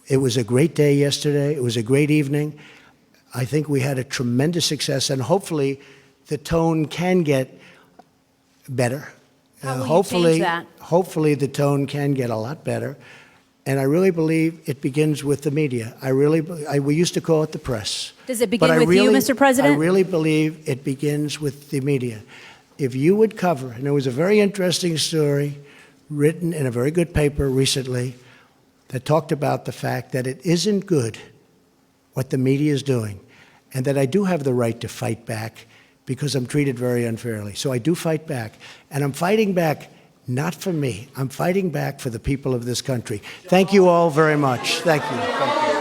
It was a great day yesterday. It was a great evening. I think we had a tremendous success, and hopefully the tone can get better. How will you change that? Hopefully the tone can get a lot better. And I really believe it begins with the media. We used to call it the press. Does it begin with you, Mr. President? I really believe it begins with the media. If you would cover, and there was a very interesting story written in a very good paper recently that talked about the fact that it isn't good what the media is doing, and that I do have the right to fight back because I'm treated very unfairly. So I do fight back, and I'm fighting back not for me. I'm fighting back for the people of this country. Thank you all very much. Thank you. Thank you.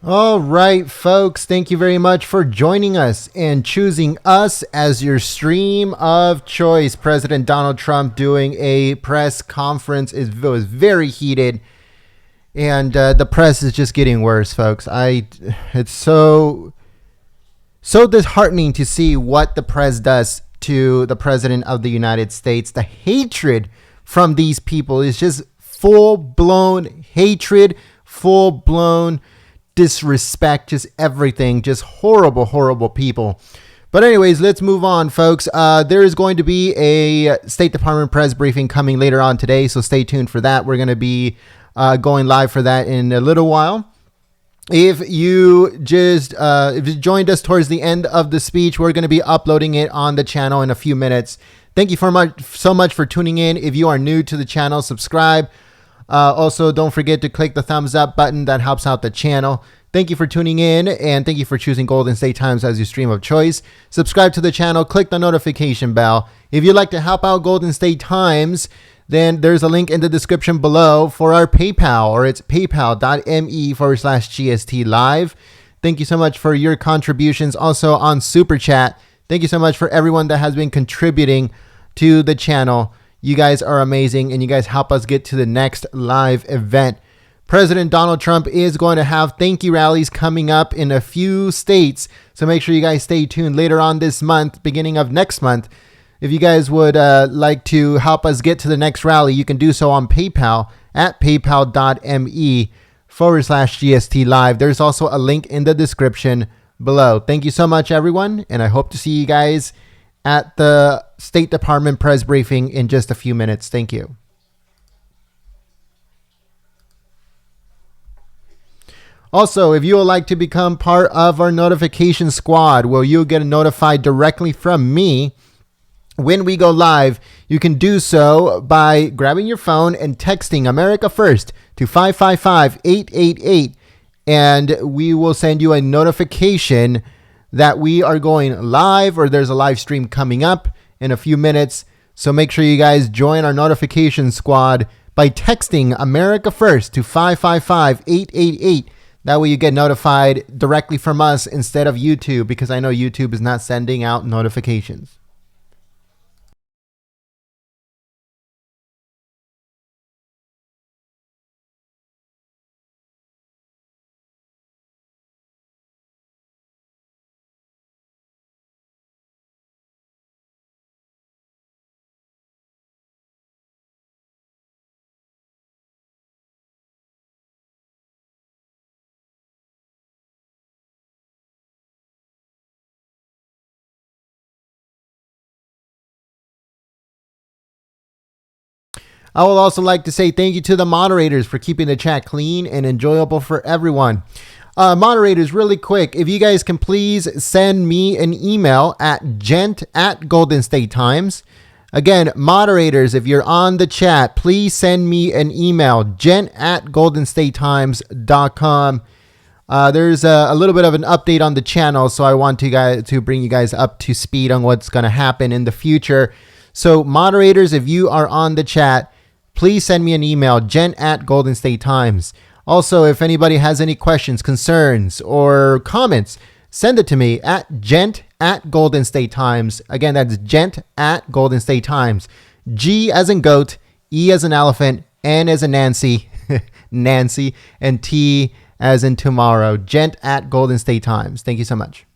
All right, folks, thank you very much for joining us and choosing us as your stream of choice. President Donald Trump doing a press conference. It was very heated, and the press is just getting worse, folks. It's so disheartening to see what the press does to the President of the United States. The hatred from these people is just full-blown hatred, full-blown disrespect, just everything, just horrible, horrible people. But anyways, let's move on, folks. There is going to be a State Department press briefing coming later on today, so stay tuned for that. We're going to be going live for that in a little while. If you joined us towards the end of the speech, we're going to be uploading it on the channel in a few minutes. Thank you so much for tuning in. If you are new to the channel, subscribe. Also, don't forget to click the thumbs up button. That helps out the channel. Thank you for tuning in, and thank you for choosing Golden State Times as your stream of choice. Subscribe to the channel. Click the notification bell. If you'd like to help out Golden State Times, then there's a link in the description below for our PayPal, or it's paypal.me/GST live. Thank you so much for your contributions. Also on Super Chat, thank you so much for everyone that has been contributing to the channel. You guys are amazing, and you guys help us get to the next live event. President Donald Trump is going to have thank you rallies coming up in a few states, so make sure you guys stay tuned later on this month, beginning of next month. If you guys would like to help us get to the next rally, you can do so on PayPal at paypal.me/GST live. There's also a link in the description below. Thank you so much, everyone, and I hope to see you guys at the State Department press briefing in just a few minutes. Thank you. Also, if you would like to become part of our notification squad, where you'll get notified directly from me when we go live, you can do so by grabbing your phone and texting America First to 555-888, and we will send you a notification that we are going live, or there's a live stream coming up in a few minutes. So make sure you guys join our notification squad by texting America First to 555-888. That way you get notified directly from us instead of YouTube, because I know YouTube is not sending out notifications. I would also like to say thank you to the moderators for keeping the chat clean and enjoyable for everyone. Moderators, really quick, if you guys can please send me an email at gent@Golden State Times. Again, moderators, if you're on the chat, please send me an email, gent@goldenstatetimes.com. There's a little bit of an update on the channel, so I want to bring you guys up to speed on what's going to happen in the future. So moderators, if you are on the chat, please send me an email, gent@goldenstatetimes. Also, if anybody has any questions, concerns, or comments, send it to me at gent@goldenstatetimes. Again, that's gent@goldenstatetimes. G as in goat, E as in elephant, N as in Nancy, Nancy, and T as in tomorrow. gent@goldenstatetimes. Thank you so much.